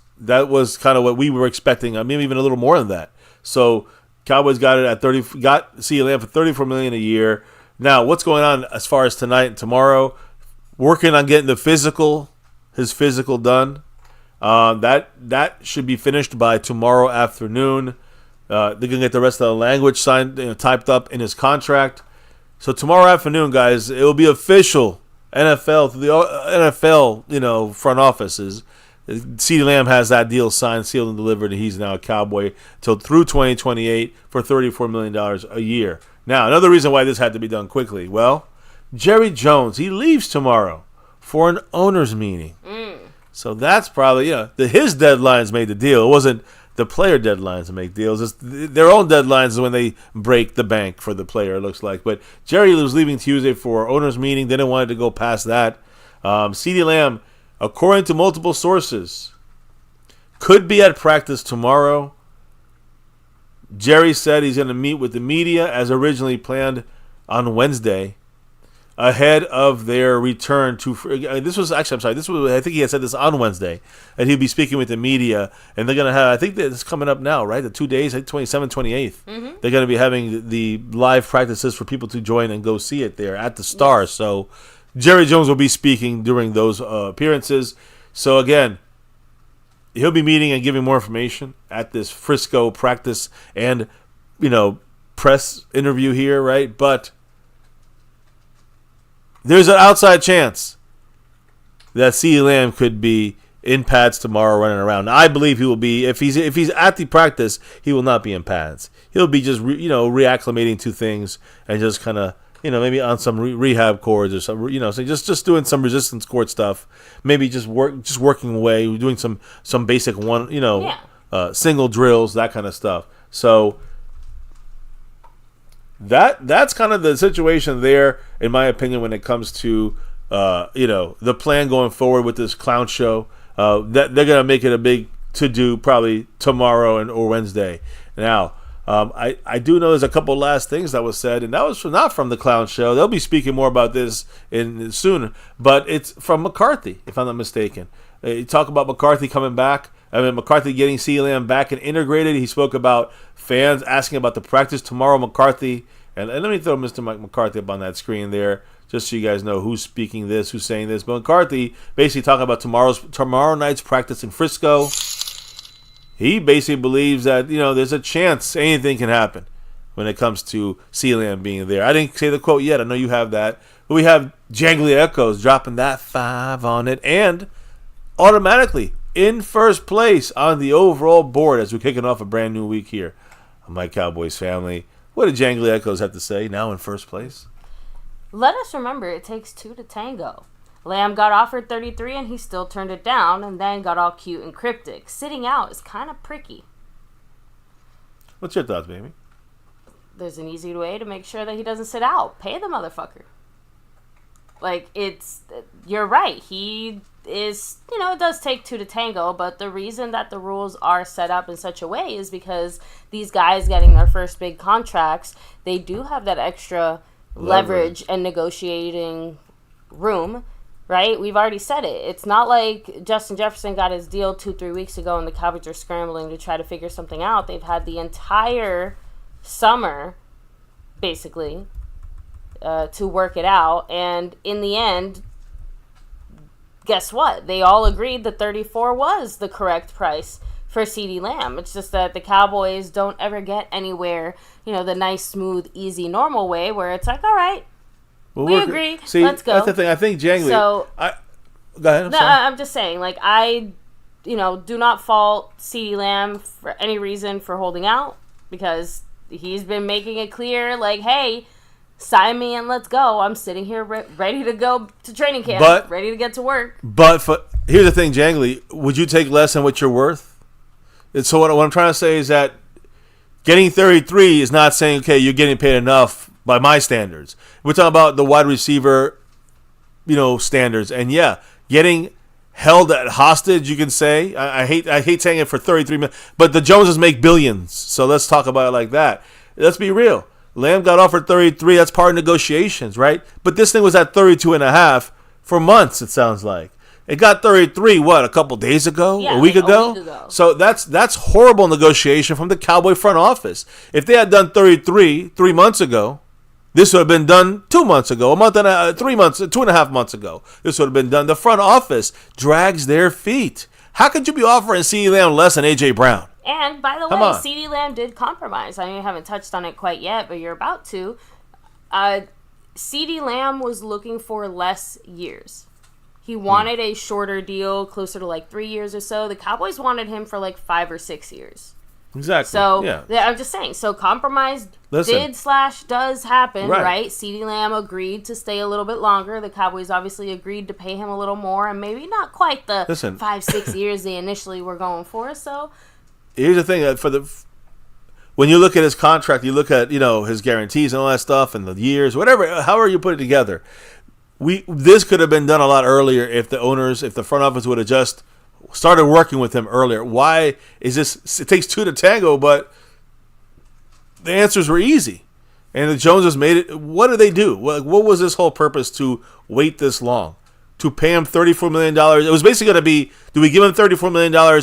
kind of what we were expecting. I mean, even a little more than that. So Cowboys got it at 30. Got CeeDee Lamb for $34 million a year. Now, what's going on as far as tonight and tomorrow? Working on getting his physical done. That should be finished by tomorrow afternoon. They're gonna get the rest of the language signed, typed up in his contract. So tomorrow afternoon, guys, it will be official. NFL to the NFL, front offices. CeeDee Lamb has that deal signed, sealed, and delivered, and he's now a Cowboy till through 2028 for $34 million a year. Now, another reason why this had to be done quickly. Well, Jerry Jones, he leaves tomorrow for an owners meeting. So that's probably, his deadlines made the deal. It wasn't the player deadlines that make deals. It's their own deadlines is when they break the bank for the player, it looks like. But Jerry was leaving Tuesday for owners meeting. They didn't want it to go past that. CeeDee Lamb, according to multiple sources, could be at practice tomorrow. Jerry said he's going to meet with the media as originally planned on Wednesday, ahead of their return to. This was actually, I'm sorry. This was, I think he had said this on Wednesday, and he'll be speaking with the media, and they're gonna have. I think it's coming up now, right? The 2 days, like 27th, 28th. Mm-hmm. They're gonna be having the live practices for people to join and go see it there at the Star. Yes. So Jerry Jones will be speaking during those appearances. So again, he'll be meeting and giving more information at this Frisco practice and press interview here, right? But there's an outside chance that CeeDee Lamb could be in pads tomorrow running around. Now, I believe he will be. If he's at the practice, he will not be in pads. He'll be just reacclimating to things and just kind of maybe on some rehab cords or some so just doing some resistance cord stuff. Maybe just working away, doing some basic single drills, that kind of stuff. So that's kind of the situation there, in my opinion, when it comes to the plan going forward with this clown show. That they're gonna make it a big to-do probably tomorrow or Wednesday. Now, I do know there's a couple last things that was said, and that was not from the clown show. They'll be speaking more about this soon, but it's from McCarthy, if I'm not mistaken. You talk about McCarthy coming back. I mean, McCarthy getting CeeDee Lamb back and integrated. He spoke about fans asking about the practice tomorrow. McCarthy, and let me throw Mr. Mike McCarthy up on that screen there, just so you guys know who's speaking this, who's saying this. But McCarthy basically talking about tomorrow night's practice in Frisco. He basically believes that there's a chance anything can happen when it comes to CeeDee Lamb being there. I didn't say the quote yet. I know you have that, but we have Jangly Echoes dropping that 5 on it, and automatically in first place on the overall board as we're kicking off a brand new week here on My Cowboys Family. What did Jangly Echoes have to say now in first place? Let us remember it takes two to tango. Lamb got offered 33 and he still turned it down, and then got all cute and cryptic. Sitting out is kind of pricky. What's your thoughts, baby? There's an easy way to make sure that he doesn't sit out. Pay the motherfucker. You're right. He is, it does take two to tango, but the reason that the rules are set up in such a way is because these guys getting their first big contracts, they do have that extra leverage and negotiating room, right? We've already said it. It's not like Justin Jefferson got his deal 2-3 weeks ago and the Cowboys are scrambling to try to figure something out. They've had the entire summer, basically, to work it out, and in the end, guess what? They all agreed that 34 was the correct price for CeeDee Lamb. It's just that the Cowboys don't ever get anywhere, the nice, smooth, easy, normal way where it's like, all right, we agree, let's go. That's the thing. I think Jangly... So, go ahead, I'm just saying, I do not fault CeeDee Lamb for any reason for holding out, because he's been making it clear, hey, sign me and let's go. I'm sitting here ready to go to training camp, ready to get to work. But here's the thing, Jangly. Would you take less than what you're worth? And so what I'm trying to say is that getting 33 is not saying, okay, you're getting paid enough by my standards. We're talking about the wide receiver, standards. And yeah, getting held at hostage, you can say. I hate saying it for 33 million, but the Joneses make billions. So let's talk about it like that. Let's be real. Lamb got offered 33. That's part of negotiations, right? But this thing was at 32.5 for months, it sounds like. It got 33, a couple days ago? Yeah, a week ago? So that's horrible negotiation from the Cowboy front office. If they had done 33 3 months ago, this would have been done 2 months ago, 2.5 months ago. This would have been done. The front office drags their feet. How could you be offering CeeDee Lamb less than A.J. Brown? And, by the way, CeeDee Lamb did compromise. I haven't touched on it quite yet, but you're about to. CeeDee Lamb was looking for less years. He wanted a shorter deal, closer to 3 years or so. The Cowboys wanted him for 5 or 6 years. Exactly. So, yeah. I'm just saying. So, compromise does happen, right? CeeDee Lamb agreed to stay a little bit longer. The Cowboys obviously agreed to pay him a little more, and maybe not quite the 5-6 years they initially were going for. So, here's the thing: when you look at his contract, you look at his guarantees and all that stuff, and the years, whatever, however you put it together. This could have been done a lot earlier if the front office would have just started working with him earlier. Why is this? It takes two to tango, but the answers were easy, and the Joneses made it. What did they do? What was this whole purpose to wait this long? To pay him $34 million? It was basically going to be: do we give him $34 million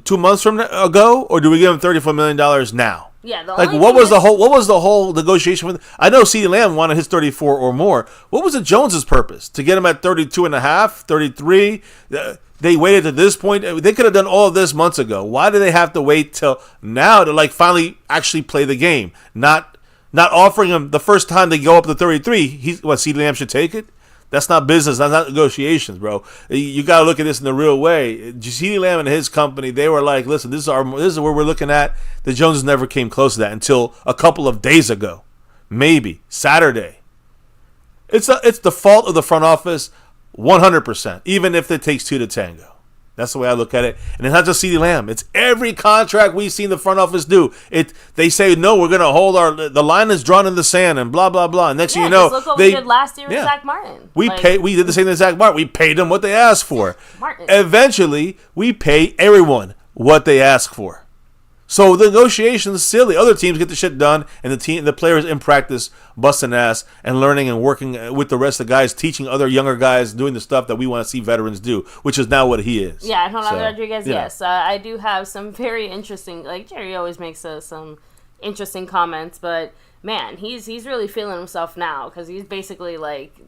2 months from ago, or do we give him $34 million now? Yeah, what was the whole negotiation with? I know CeeDee Lamb wanted his 34 or more. What was the Joneses' purpose? To get him at 32.5, 33? They waited to this point. They could have done all of this months ago. Why do they have to wait till now to finally actually play the game? Not offering him the first time they go up to 33. CeeDee Lamb should take it? That's not business. That's not negotiations, bro. You got to look at this in the real way. CeeDee Lamb and his company, they were like, listen, this is where we're looking at. The Joneses never came close to that until a couple of days ago. Maybe. Saturday. It's the fault of the front office 100%, even if it takes two to tango. That's the way I look at it. And it's not just CeeDee Lamb. It's every contract we've seen the front office do. They say, no, we're going to hold the line is drawn in the sand and blah, blah, blah. And next thing you know, look what we did last year with Zach Martin. We did the same thing with Zach Martin. We paid them what they asked for. Martin. Eventually, we pay everyone what they ask for. So the negotiations silly. Other teams get the shit done, and the players in practice busting ass and learning and working with the rest of the guys, teaching other younger guys, doing the stuff that we want to see veterans do, which is now what he is. Yeah, Ronaldo Rodriguez. Yes, I do have some very interesting. Jerry always makes some interesting comments, but man, he's really feeling himself now because he's basically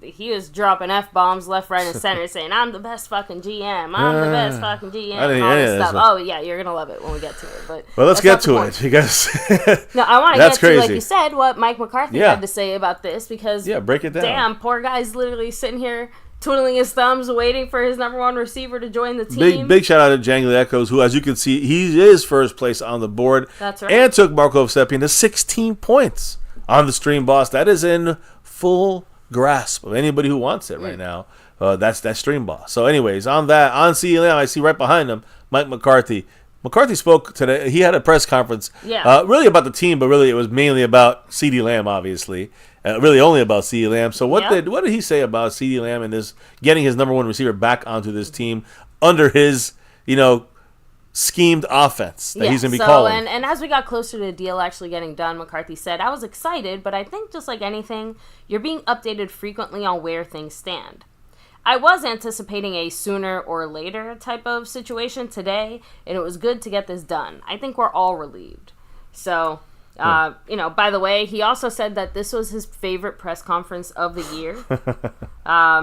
he was dropping F-bombs left, right, and center saying, I'm the best fucking GM. I'm the best fucking GM. And all this stuff. Oh, yeah, you're going to love it when we get to it. But let's get to it because no, I want to get crazy. To, like you said, what Mike McCarthy had to say about this because break it down. Damn, poor guy's literally sitting here twiddling his thumbs, waiting for his number one receiver to join the team. Big shout out to Jangly Echoes, who, as you can see, he is first place on the board. That's right. And took Marco Seppian to 16 points on the Stream Boss. That is in full grasp of anybody who wants it right now. That's Stream Boss. So anyways, on CeeDee Lamb, I see right behind him, Mike McCarthy. McCarthy spoke today. He had a press conference, really about the team, but really it was mainly about CeeDee Lamb, obviously. Really only about CeeDee Lamb. So what did he say about CeeDee Lamb and this getting his number one receiver back onto this team under his, schemed offense that he's going to be calling? And as we got closer to the deal actually getting done, McCarthy said, I was excited, but I think just like anything, you're being updated frequently on where things stand. I was anticipating a sooner or later type of situation today, and it was good to get this done. I think we're all relieved. So, by the way, he also said that this was his favorite press conference of the year.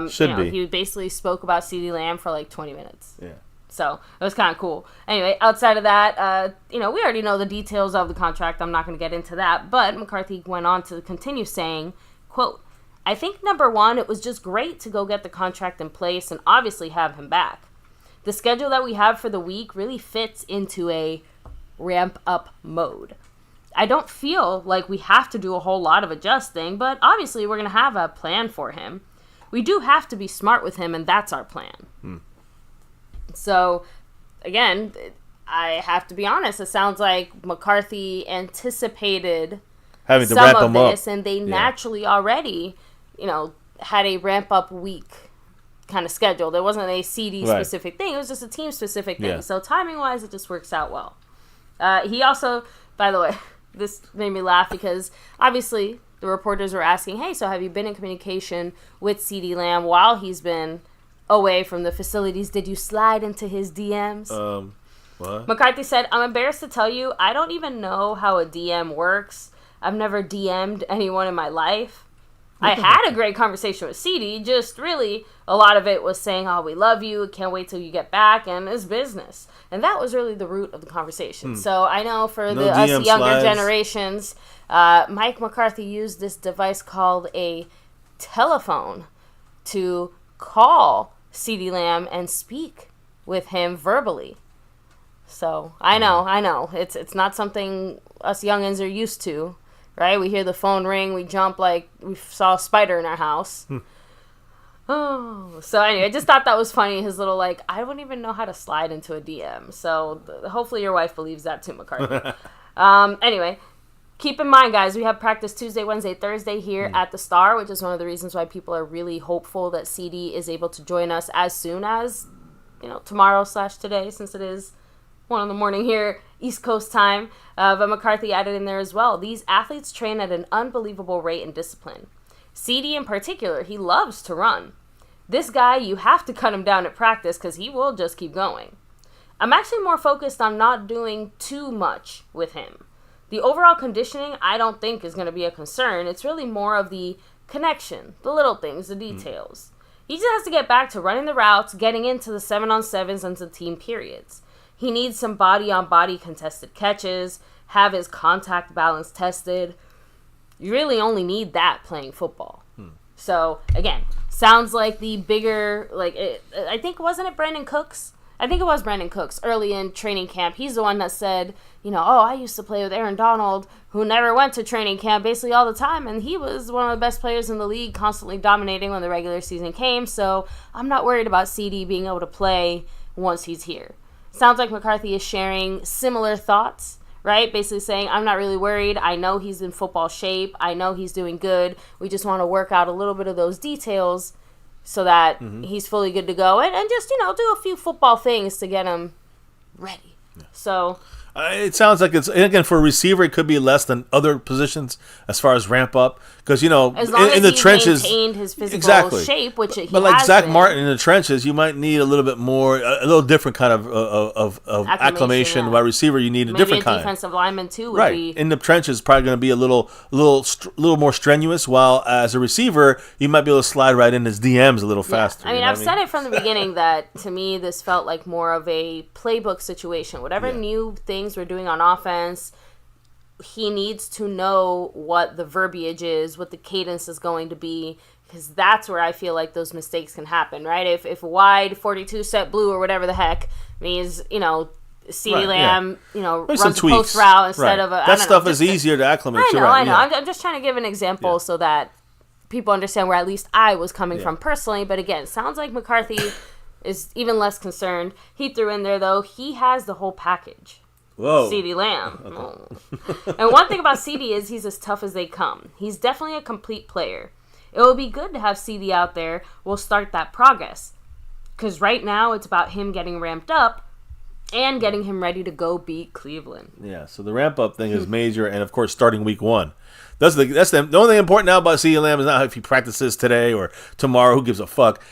Should be. He basically spoke about CeeDee Lamb for like 20 minutes. Yeah. So it was kind of cool. Anyway, outside of that, we already know the details of the contract. I'm not going to get into that. But McCarthy went on to continue saying, quote, I think number one, it was just great to go get the contract in place and obviously have him back. The schedule that we have for the week really fits into a ramp up mode. I don't feel like we have to do a whole lot of adjusting, but obviously we're going to have a plan for him. We do have to be smart with him, and that's our plan. So, again, I have to be honest. It sounds like McCarthy anticipated having to some ramp of them this, up. and they naturally already, had a ramp-up week kind of schedule. There wasn't a CD-specific thing. It was just a team-specific thing. Yeah. So, timing-wise, it just works out well. He also, by the way, this made me laugh because, obviously, the reporters were asking, hey, so have you been in communication with CeeDee Lamb while he's been away from the facilities? Did you slide into his DMs? What? McCarthy said, I'm embarrassed to tell you, I don't even know how a DM works. I've never DM'd anyone in my life. I had a great conversation with CeeDee, just really a lot of it was saying, oh, we love you, can't wait till you get back, and it's business. And that was really the root of the conversation. So I know for us younger generations, Mike McCarthy used this device called a telephone to call CeeDee Lamb and speak with him verbally. So I know it's not something us youngins are used to, right? We hear the phone ring, we jump like we saw a spider in our house. Oh, so anyway, I just thought that was funny. His little I don't even know how to slide into a DM. So hopefully your wife believes that too, McCarthy. Anyway. Keep in mind, guys, we have practice Tuesday, Wednesday, Thursday here at the Star, which is one of the reasons why people are really hopeful that CeeDee is able to join us as soon as, tomorrow/today, since it is 1 a.m. here, East Coast time. But McCarthy added in there as well. These athletes train at an unbelievable rate and discipline. CeeDee in particular, he loves to run. This guy, you have to cut him down at practice because he will just keep going. I'm actually more focused on not doing too much with him. The overall conditioning, I don't think, is going to be a concern. It's really more of the connection, the little things, the details. He just has to get back to running the routes, getting into the 7-on-7s and the team periods. He needs some body-on-body contested catches, have his contact balance tested. You really only need that playing football. So, again, sounds like the bigger, I think, wasn't it Brandon Cooks? I think it was Brandon Cooks early in training camp. He's the one that said, I used to play with Aaron Donald, who never went to training camp basically all the time, and he was one of the best players in the league, constantly dominating when the regular season came, so I'm not worried about CeeDee being able to play once he's here. Sounds like McCarthy is sharing similar thoughts, right? Basically saying, I'm not really worried. I know he's in football shape. I know he's doing good. We just want to work out a little bit of those details so that he's fully good to go, and just, do a few football things to get him ready. Yeah. So it sounds like it's, again, for a receiver, it could be less than other positions as far as ramp up. Because, as long as the he's trenches, maintained his physical shape, which he but like has Zach been. Martin in the trenches, you might need a little bit more, a little different kind of acclimation. Yeah. Wide receiver, you need a different kind. Maybe a defensive lineman too would right. be. In the trenches, probably going to be a little more strenuous. While as a receiver, you might be able to slide right in his DMs a little faster. I mean, I've said it from the beginning that to me this felt like more of a playbook situation. Whatever new things we're doing on offense, he needs to know what the verbiage is, what the cadence is going to be, because that's where I feel like those mistakes can happen, right? If wide 42 set blue or whatever the heck means, CeeDee Lamb, runs a post route instead of a... That stuff is easier to acclimate to. I know. I'm just trying to give an example so that people understand where at least I was coming from personally. But again, it sounds like McCarthy is even less concerned. He threw in there, though, he has the whole package. Whoa. CeeDee Lamb. Okay. And one thing about CeeDee is he's as tough as they come. He's definitely a complete player. It will be good to have CeeDee out there. We'll start that progress. Because right now, it's about him getting ramped up and getting him ready to go beat Cleveland. Yeah, so the ramp-up thing is major, and, of course, starting week 1. The only thing important now about CeeDee Lamb is not if he practices today or tomorrow. Who gives a fuck?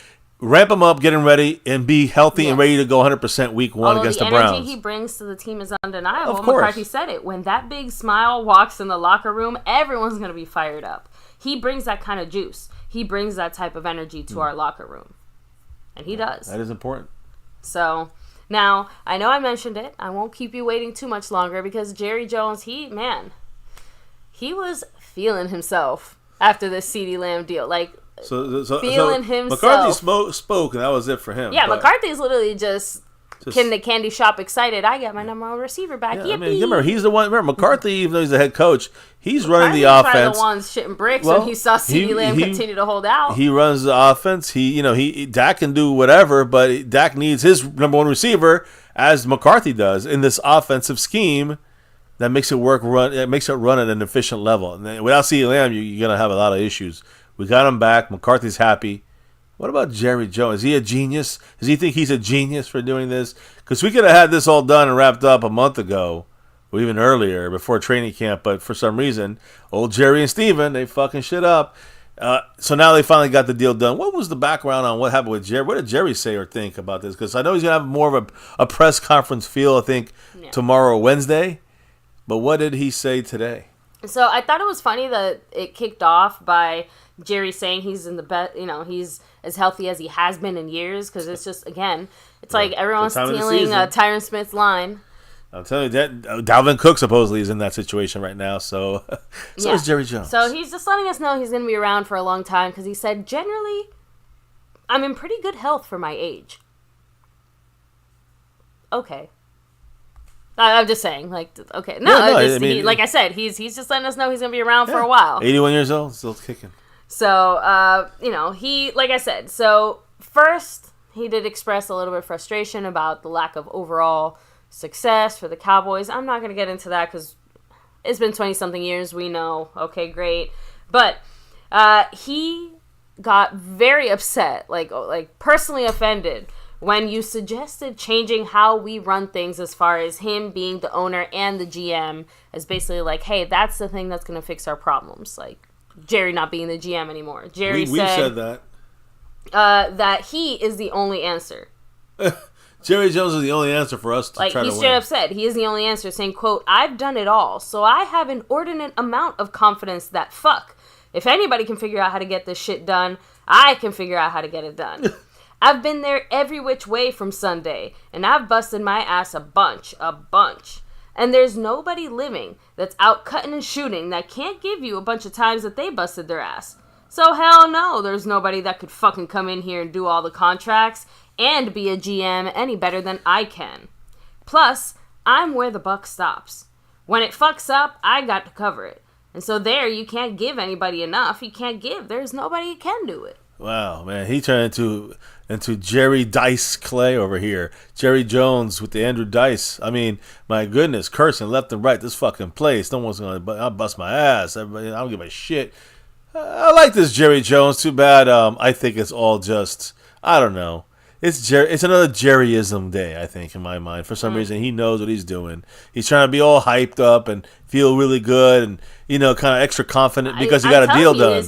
Ramp him up, get him ready, and be healthy and ready to go 100% week 1 against the Browns. The energy he brings to the team is undeniable. Of course. McCarthy said it. When that big smile walks in the locker room, everyone's going to be fired up. He brings that kind of juice. He brings that type of energy to our locker room. And he does. That is important. So, now, I know I mentioned it. I won't keep you waiting too much longer because Jerry Jones, he was feeling himself after this CeeDee Lamb deal. Like, feeling himself. McCarthy spoke, and that was it for him. Yeah, McCarthy's literally just in the candy shop excited. I got my number one receiver back. Yeah, I mean, remember, he's the one. Remember, McCarthy, even though he's the head coach, he's running the offense. The ones shitting bricks when he saw CeeDee Lamb continue to hold out. He runs the offense. Dak can do whatever, but Dak needs his number one receiver, as McCarthy does, in this offensive scheme that makes it run at an efficient level. And then without CeeDee Lamb, you're gonna have a lot of issues. We got him back. McCarthy's happy. What about Jerry Jones? Is he a genius? Does he think he's a genius for doing this? Because we could have had this all done and wrapped up a month ago, or even earlier, before training camp. But for some reason, old Jerry and Steven, they fucking shit up. So now they finally got the deal done. What was the background on what happened with Jerry? What did Jerry say or think about this? Because I know he's going to have more of a press conference feel, I think, tomorrow, Wednesday. But what did he say today? So I thought it was funny that it kicked off by Jerry saying he's in the best, he's as healthy as he has been in years. Because it's just, again, it's like everyone's stealing Tyron Smith's line. I'm telling you that Dalvin Cook supposedly is in that situation right now. So is Jerry Jones. So he's just letting us know he's going to be around for a long time because he said, generally, I'm in pretty good health for my age. Okay. I'm just saying, okay. Like I said, he's just letting us know he's going to be around for a while. 81 years old, still kicking. So, he, like I said, so first he did express a little bit of frustration about the lack of overall success for the Cowboys. I'm not going to get into that because it's been 20-something years. We know. Okay, great. But he got very upset, like personally offended, when you suggested changing how we run things as far as him being the owner and the GM as basically like, hey, that's the thing that's going to fix our problems. Like, Jerry not being the GM anymore. Jerry said that. That he is the only answer. Jerry Jones is the only answer for us to try to win. He straight up said he is the only answer, saying, quote, I've done it all, so I have an inordinate amount of confidence that, if anybody can figure out how to get this shit done, I can figure out how to get it done. I've been there every which way from Sunday, and I've busted my ass a bunch. And there's nobody living that's out cutting and shooting that can't give you a bunch of times that they busted their ass. So hell no, there's nobody that could fucking come in here and do all the contracts and be a GM any better than I can. Plus, I'm where the buck stops. When it fucks up, I got to cover it. And so there, you can't give anybody enough. You can't give. There's nobody who can do it. Wow, man. He turned into Jerry Dice Clay over here. Jerry Jones with the Andrew Dice. I mean, my goodness, cursing left and right. This fucking place. No one's going to... I'll bust my ass. Everybody, I don't give a shit. I like this Jerry Jones. Too bad I think it's all just... I don't know. It's another Jerryism day, I think, in my mind. For some reason, he knows what he's doing. He's trying to be all hyped up and feel really good and, kind of extra confident because he got a deal done.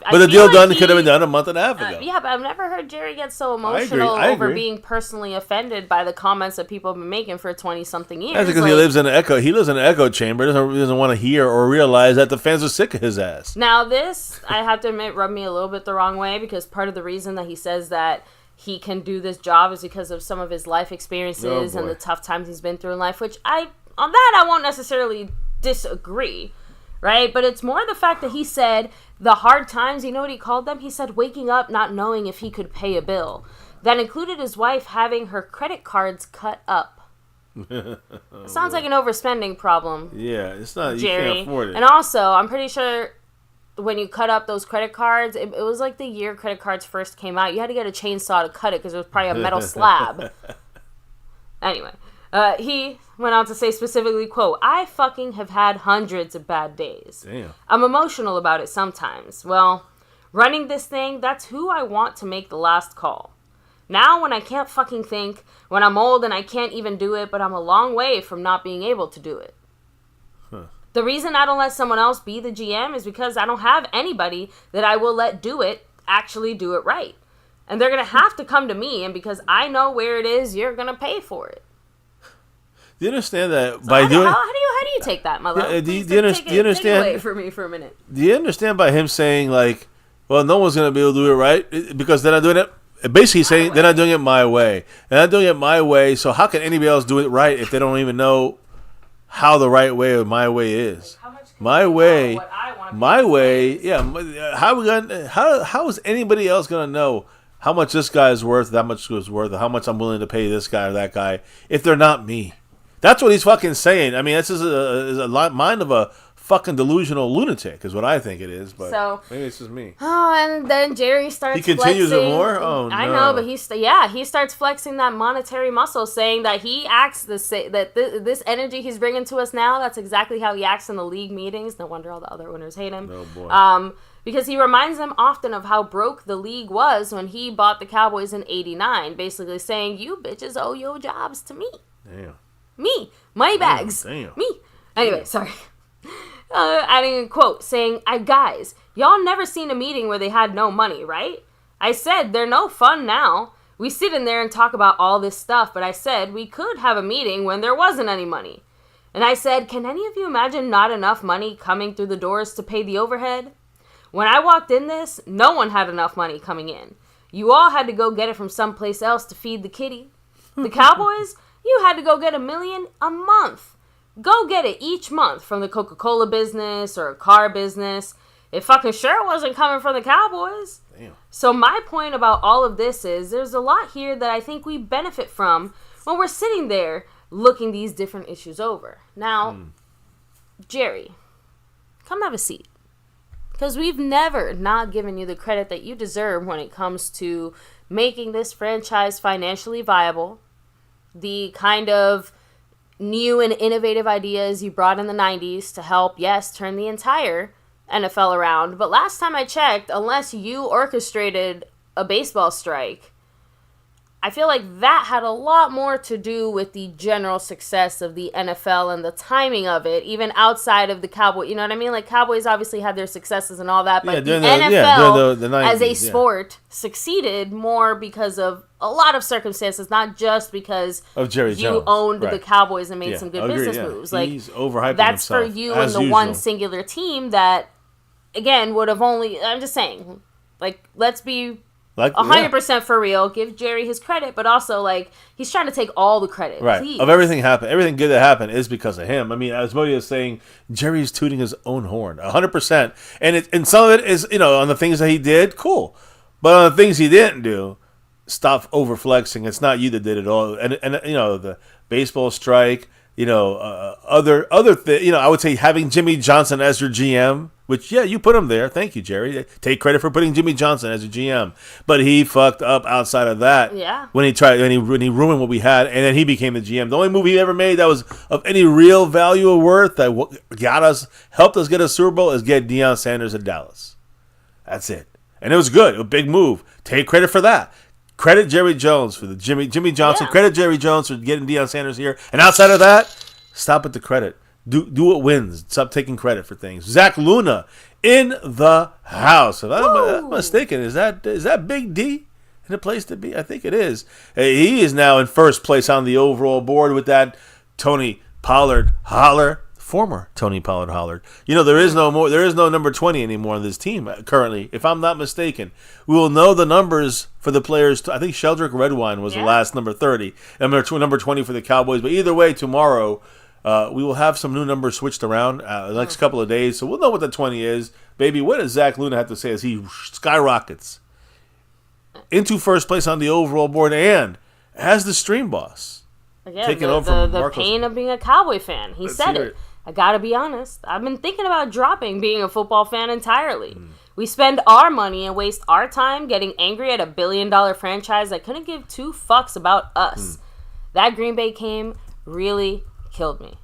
But the deal done could have been done a month and a half ago. Yeah, but I've never heard Jerry get so emotional over being personally offended by the comments that people have been making for 20-something years. That's because he lives in an echo chamber. He doesn't want to hear or realize that the fans are sick of his ass. Now, this, I have to admit, rubbed me a little bit the wrong way because part of the reason that he says that he can do this job is because of some of his life experiences and the tough times he's been through in life, which I won't necessarily disagree, right? But it's more the fact that he said the hard times, you know what he called them? He said waking up not knowing if he could pay a bill. That included his wife having her credit cards cut up. It sounds like an overspending problem. Yeah, it's not, Jerry. you can't afford it. And also, I'm pretty sure when you cut up those credit cards, it was like the year credit cards first came out. You had to get a chainsaw to cut it because it was probably a metal slab. Anyway, he went on to say specifically, quote, "I fucking have had hundreds of bad days. Damn. I'm emotional about it sometimes. Well, running this thing, that's who I want to make the last call. Now when I can't fucking think, when I'm old and I can't even do it, but I'm a long way from not being able to do it. The reason I don't let someone else be the GM is because I don't have anybody that I will let do it, actually do it right. And they're going to have to come to me, and because I know where it is, you're going to pay for it." Do you understand that So by doing? how do you take that, my love? Do you Take it understand? away for me for a minute. Do you understand by him saying like, "Well, no one's gonna be able to do it right because they're not doing it." Basically, saying they're not doing it my way. They're not doing it my way. So how can anybody else do it right if they don't even know how the right way or my way is? My way, yeah. How is anybody else gonna know how much this guy is worth, that much is worth, or how much I'm willing to pay this guy or that guy if they're not me? That's what he's fucking saying. I mean, this is a mind of a fucking delusional lunatic, is what I think it is. But So, maybe it's just me. Oh, and then Jerry starts. He continues flexing. it more. Oh no! I know, but he starts flexing that monetary muscle, saying that he acts this energy he's bringing to us now. That's exactly how he acts in the league meetings. No wonder all the other owners hate him. Oh boy. Because he reminds them often of how broke the league was when he bought the Cowboys in '89, basically saying, "You bitches owe your jobs to me." Damn. Me. Money bags. Damn. Me. Anyway, sorry. Adding a quote saying, guys, y'all never seen a meeting where they had no money, right? I said, they're no fun now. We sit in there and talk about all this stuff, but I said we could have a meeting when there wasn't any money. And I said, can any of you imagine not enough money coming through the doors to pay the overhead? When I walked in this, no one had enough money coming in. You all had to go get it from someplace else to feed the kitty. The Cowboys, you had to go get $1 million a month. Go get it each month from the Coca-Cola business or a car business. It fucking sure wasn't coming from the Cowboys. Damn. So my point about all of this is there's a lot here that I think we benefit from when we're sitting there looking these different issues over. Now, Jerry, come have a seat. Because we've never not given you the credit that you deserve when it comes to making this franchise financially viable. The kind of new and innovative ideas you brought in the 90s to help, yes, turn the entire NFL around. But last time I checked, unless you orchestrated a baseball strike, I feel like that had a lot more to do with the general success of the NFL and the timing of it, even outside of the Cowboys. You know what I mean? Like, Cowboys obviously had their successes and all that, but the NFL the 90s, as a sport succeeded more because of a lot of circumstances, not just because of Jerry you Jones. owned Right. the Cowboys and made some good Agreed, business moves. Like, he's overhyping that's himself, for you as and the usual. one singular team that, again, would have only... I'm just saying, like, let's be... Like 100% for real. Give Jerry his credit, but also, like, he's trying to take all the credit. Right. Please. Of everything happened. Everything good that happened is because of him. I mean, as Modi is saying, Jerry's tooting his own horn. 100%. And some of it is, on the things that he did, cool. But on the things he didn't do, stop overflexing. It's not you that did it all. And the baseball strike, other I would say having Jimmy Johnson as your GM, which, you put him there. Thank you, Jerry. Take credit for putting Jimmy Johnson as your GM. But he fucked up outside of that. Yeah. When he ruined what we had, and then he became the GM. The only movie he ever made that was of any real value or worth that helped us get a Super Bowl is get Deion Sanders in Dallas. That's it. And it was good. A big move. Take credit for that. Credit Jerry Jones for the Jimmy Johnson. Yeah. Credit Jerry Jones for getting Deion Sanders here. And outside of that, stop at the credit. Do what wins. Stop taking credit for things. Zach Luna in the house. If I'm not mistaken, is that Big D in the place to be? I think it is. He is now in first place on the overall board with that Tony Pollard holler. Former Tony Pollard hollered. There is no number 20 anymore on this team currently, if I'm not mistaken. We will know the numbers for the players. I think Sheldrick Redwine was the last number 30, number 20 for the Cowboys. But either way, tomorrow we will have some new numbers switched around the next couple of days, so we'll know what the 20 is. Baby, what does Zach Luna have to say as he skyrockets into first place on the overall board and as the stream boss? Again, taking over from the Marcos. pain of being a Cowboy fan. He said it. I gotta be honest, I've been thinking about dropping being a football fan entirely. We spend our money and waste our time getting angry at a $1 billion franchise that couldn't give two fucks about us. That Green Bay game really killed me.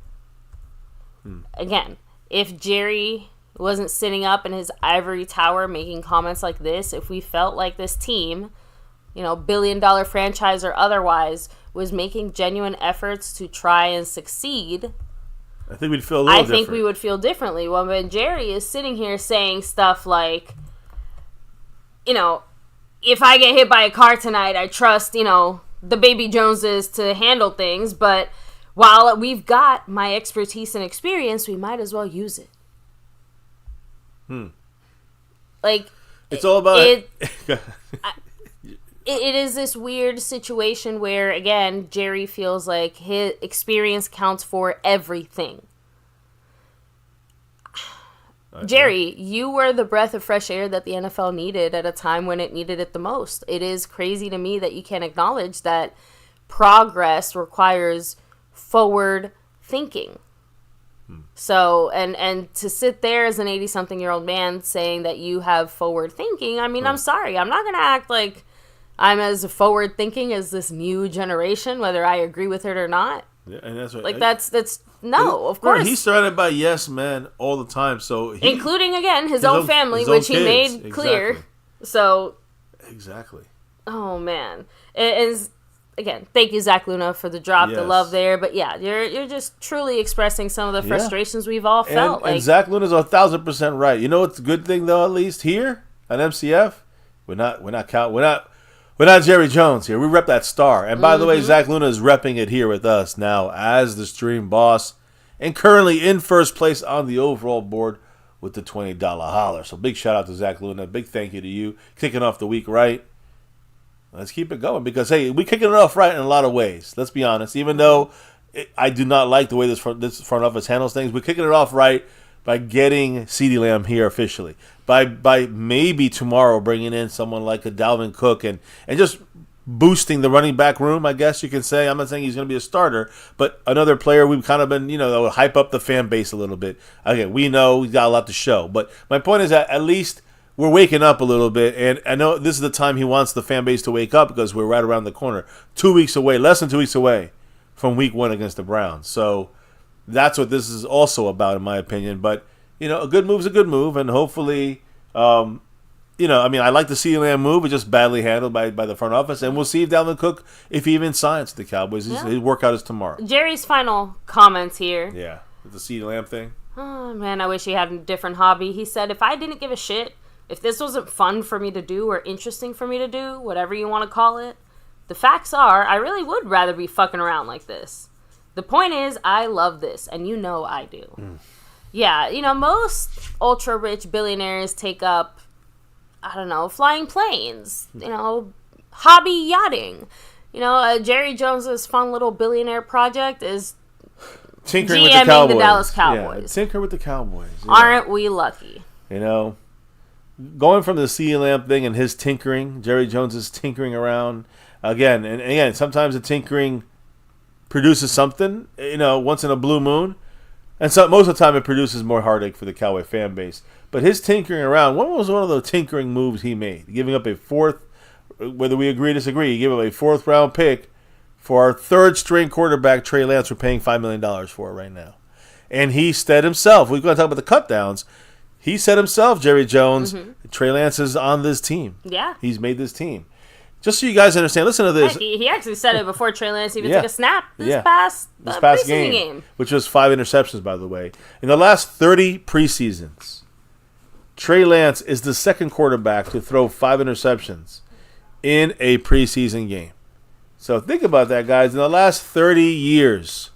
Again, if Jerry wasn't sitting up in his ivory tower making comments like this, if we felt like this team, $1 billion franchise or otherwise, was making genuine efforts to try and succeed, I think we'd feel a little different. I think we would feel differently. When Jerry is sitting here saying stuff like, if I get hit by a car tonight, I trust, the baby Joneses to handle things, but while we've got my expertise and experience, we might as well use it. Like, it's all about it is this weird situation where, again, Jerry feels like his experience counts for everything. Jerry, you were the breath of fresh air that the NFL needed at a time when it needed it the most. It is crazy to me that you can't acknowledge that progress requires forward thinking. So, and to sit there as an 80-something-year-old man saying that you have forward thinking, I mean, I'm sorry. I'm not going to act like I'm as forward thinking as this new generation, whether I agree with it or not. Yeah, and that's right. Like, that's no, of course. He's surrounded by yes men all the time, so including, again, his own family, which he made clear. So. Exactly. Oh, man. It is. Again, thank you, Zach Luna, for the drop, the love there. But yeah, you're just truly expressing some of the frustrations we've all felt. And Zach Luna's 1,000% right. You know what's a good thing though? At least here at MCF, we're not Jerry Jones here. We rep that star. And by the way, Zach Luna is repping it here with us now as the stream boss, and currently in first place on the overall board with the $20 holler. So big shout out to Zach Luna. Big thank you to you kicking off the week right. Let's keep it going because, hey, we're kicking it off right in a lot of ways. Let's be honest. Even though I do not like the way this front office handles things, we're kicking it off right by getting CeeDee Lamb here officially. By maybe tomorrow bringing in someone like a Dalvin Cook and just boosting the running back room, I guess you can say. I'm not saying he's going to be a starter, but another player we've kind of been, that would hype up the fan base a little bit. Again, we know we've got a lot to show. But my point is that at least we're waking up a little bit, and I know this is the time he wants the fan base to wake up because we're right around the corner. 2 weeks away, less than 2 weeks away from week 1 against the Browns. So that's what this is also about, in my opinion. But, a good move's a good move, and hopefully, I like the CeeDee Lamb move. It's just badly handled by the front office, and we'll see if Dalvin Cook, if he even signs the Cowboys. His workout is tomorrow. Jerry's final comments here. Yeah, the CeeDee Lamb thing. Oh, man, I wish he had a different hobby. He said, if I didn't give a shit, if this wasn't fun for me to do or interesting for me to do, whatever you want to call it, the facts are I really would rather be fucking around like this. The point is, I love this, and I do. Yeah, most ultra-rich billionaires take up, flying planes, hobby yachting. Jerry Jones's fun little billionaire project is tinkering GMing with the Cowboys. The Dallas Cowboys. Yeah, tinker with the Cowboys. Yeah. Aren't we lucky? Going from the CeeDee Lamb thing and his tinkering, Jerry Jones is tinkering around again. Sometimes the tinkering produces something, once in a blue moon, and so most of the time it produces more heartache for the Cowboy fan base. But his tinkering around, what was one of the tinkering moves he made? Giving up a fourth, whether we agree or disagree, he gave up a 4th round pick for our 3rd string quarterback Trey Lance. We're paying $5 million for right now, and he said himself, we're going to talk about the cut downs. He said himself, Jerry Jones, Trey Lance is on this team. Yeah. He's made this team. Just so you guys understand, listen to this. He actually said it before Trey Lance even took a snap this past game. Which was 5 interceptions, by the way. In the last 30 preseasons, Trey Lance is the 2nd quarterback to throw 5 interceptions in a preseason game. So think about that, guys. In the last 30 years,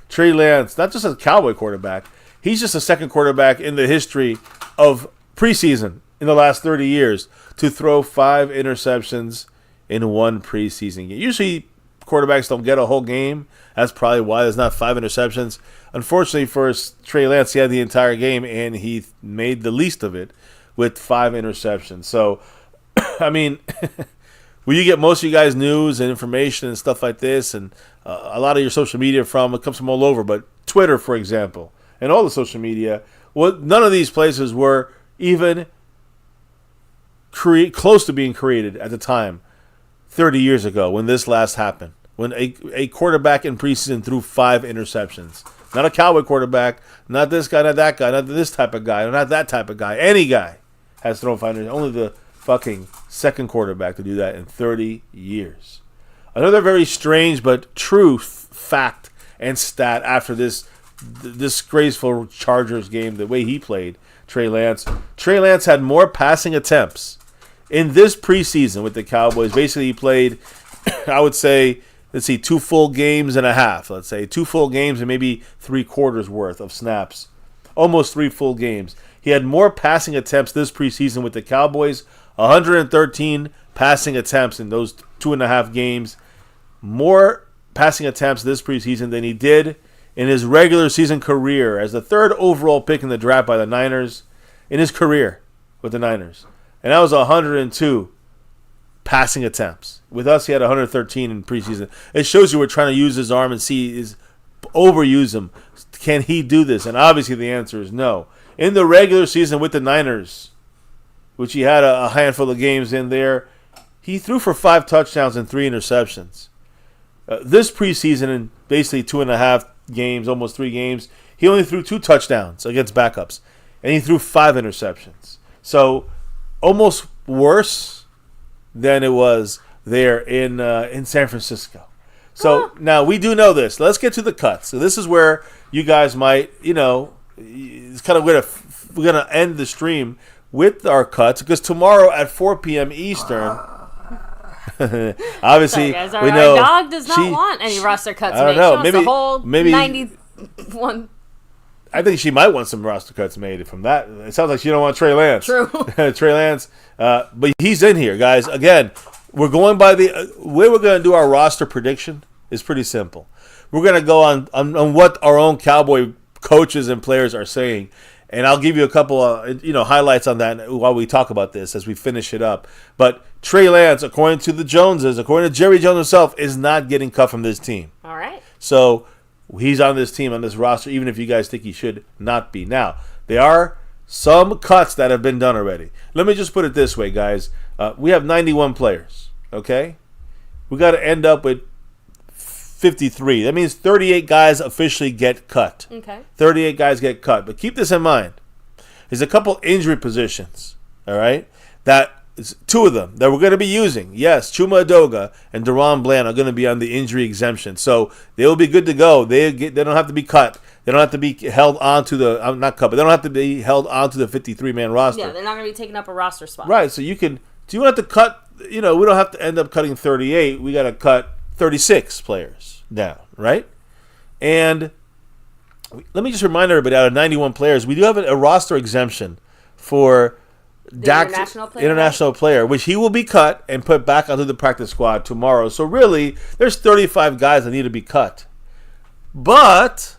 Trey Lance, not just a Cowboy quarterback, he's just a 2nd quarterback in the history of preseason in the last 30 years to throw 5 interceptions in one preseason game. Usually, quarterbacks don't get a whole game. That's probably why there's not 5 interceptions. Unfortunately for Trey Lance, he had the entire game, and he made the least of it with 5 interceptions. So, I mean, where you get most of you guys' news and information and stuff like this, and a lot of your social media from, it comes from all over. But Twitter, for example, and all the social media. Well, none of these places were even close to being created at the time, 30 years ago, when this last happened. When a quarterback in preseason threw 5 interceptions. Not a Cowboy quarterback, not this guy, not that guy, not this type of guy, not that type of guy. Any guy has thrown 5 interceptions. Only the fucking second quarterback to do that in 30 years. Another very strange but true fact and stat after this disgraceful Chargers game, the way he played, Trey Lance. Trey Lance had more passing attempts in this preseason with the Cowboys. Basically, he played, I would say, 2 full games and a half. Let's say 2 full games and maybe 3 quarters worth of snaps. Almost 3 full games. He had more passing attempts this preseason with the Cowboys. 113 passing attempts in those 2.5 games. More passing attempts this preseason than he did in his regular season career as the 3rd overall pick in the draft by the Niners in his career with the Niners. And that was 102 passing attempts. With us, he had 113 in preseason. It shows you we're trying to use his arm and overuse him. Can he do this? And obviously the answer is no. In the regular season with the Niners, which he had a handful of games in there, he threw for 5 touchdowns and 3 interceptions. This preseason, in basically 2.5 games, almost 3 games, he only threw 2 touchdowns against backups, and he threw 5 interceptions. So almost worse than it was there in San Francisco. So now we do know this. Let's get to the cuts. So this is where you guys might, it's kind of we're gonna end the stream with our cuts because tomorrow at 4 p.m. Eastern. Obviously, sorry, guys, we know our dog does not want any roster cuts. I don't know. Maybe the whole maybe 91. I think she might want some roster cuts made from that. It sounds like she don't want Trey Lance. True. Trey Lance, but he's in here, guys. Again, we're going by the way we're going to do our roster prediction is pretty simple. We're going to go on what our own Cowboy coaches and players are saying. And I'll give you a couple of highlights on that while we talk about this as we finish it up. But Trey Lance, according to the Joneses, according to Jerry Jones himself, is not getting cut from this team. All right. So he's on this team, on this roster, even if you guys think he should not be. Now, there are some cuts that have been done already. Let me just put it this way, guys. We have 91 players, okay? We got to end up with 53. That means 38 guys officially get cut. Okay. 38 guys get cut. But keep this in mind. There's a couple injury positions, all right, that 2 of them that we're going to be using. Yes, Chuma Edoga and Deron Bland are going to be on the injury exemption. So they'll be good to go. They don't have to be cut. They don't have to be held onto the not cut, but they don't have to be held onto the 53-man roster. Yeah, they're not going to be taking up a roster spot. Right. So you can. Do you want to cut? We don't have to end up cutting 38. We got to cut 36 players down, right? And let me just remind everybody, out of 91 players, we do have a roster exemption for Dak, international player, which he will be cut and put back onto the practice squad tomorrow. So really, there's 35 guys that need to be cut. But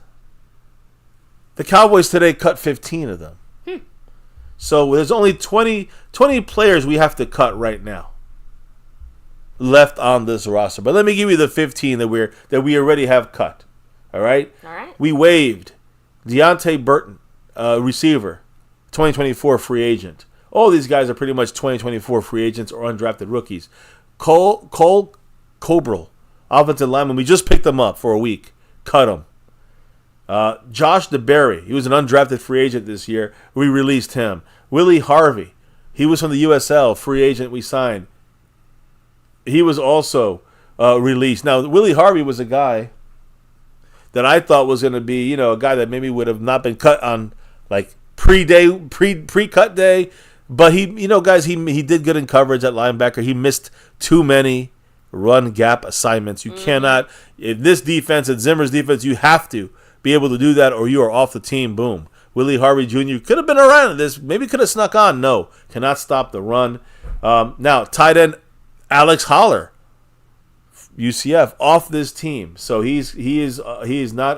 the Cowboys today cut 15 of them. So there's only 20 players we have to cut right now left on this roster. But let me give you the 15 that we already have cut. All right? All right. We waived Deontay Burton, receiver, 2024 free agent. All these guys are pretty much 2024 free agents or undrafted rookies. Cole Cobrell, offensive lineman, we just picked him up for a week. Cut him. Josh DeBerry, he was an undrafted free agent this year. We released him. Willie Harvey, he was from the USL, free agent we signed. He was also released. Now, Willie Harvey was a guy that I thought was going to be, a guy that maybe would have not been cut on like pre-cut day. But he did good in coverage at linebacker. He missed too many run gap assignments. You cannot, in this defense, in Zimmer's defense, you have to be able to do that or you are off the team. Boom. Willie Harvey Jr. could have been around in this. Maybe could have snuck on. No. Cannot stop the run. Now, tight end Alex Holler, UCF, off this team. So he is not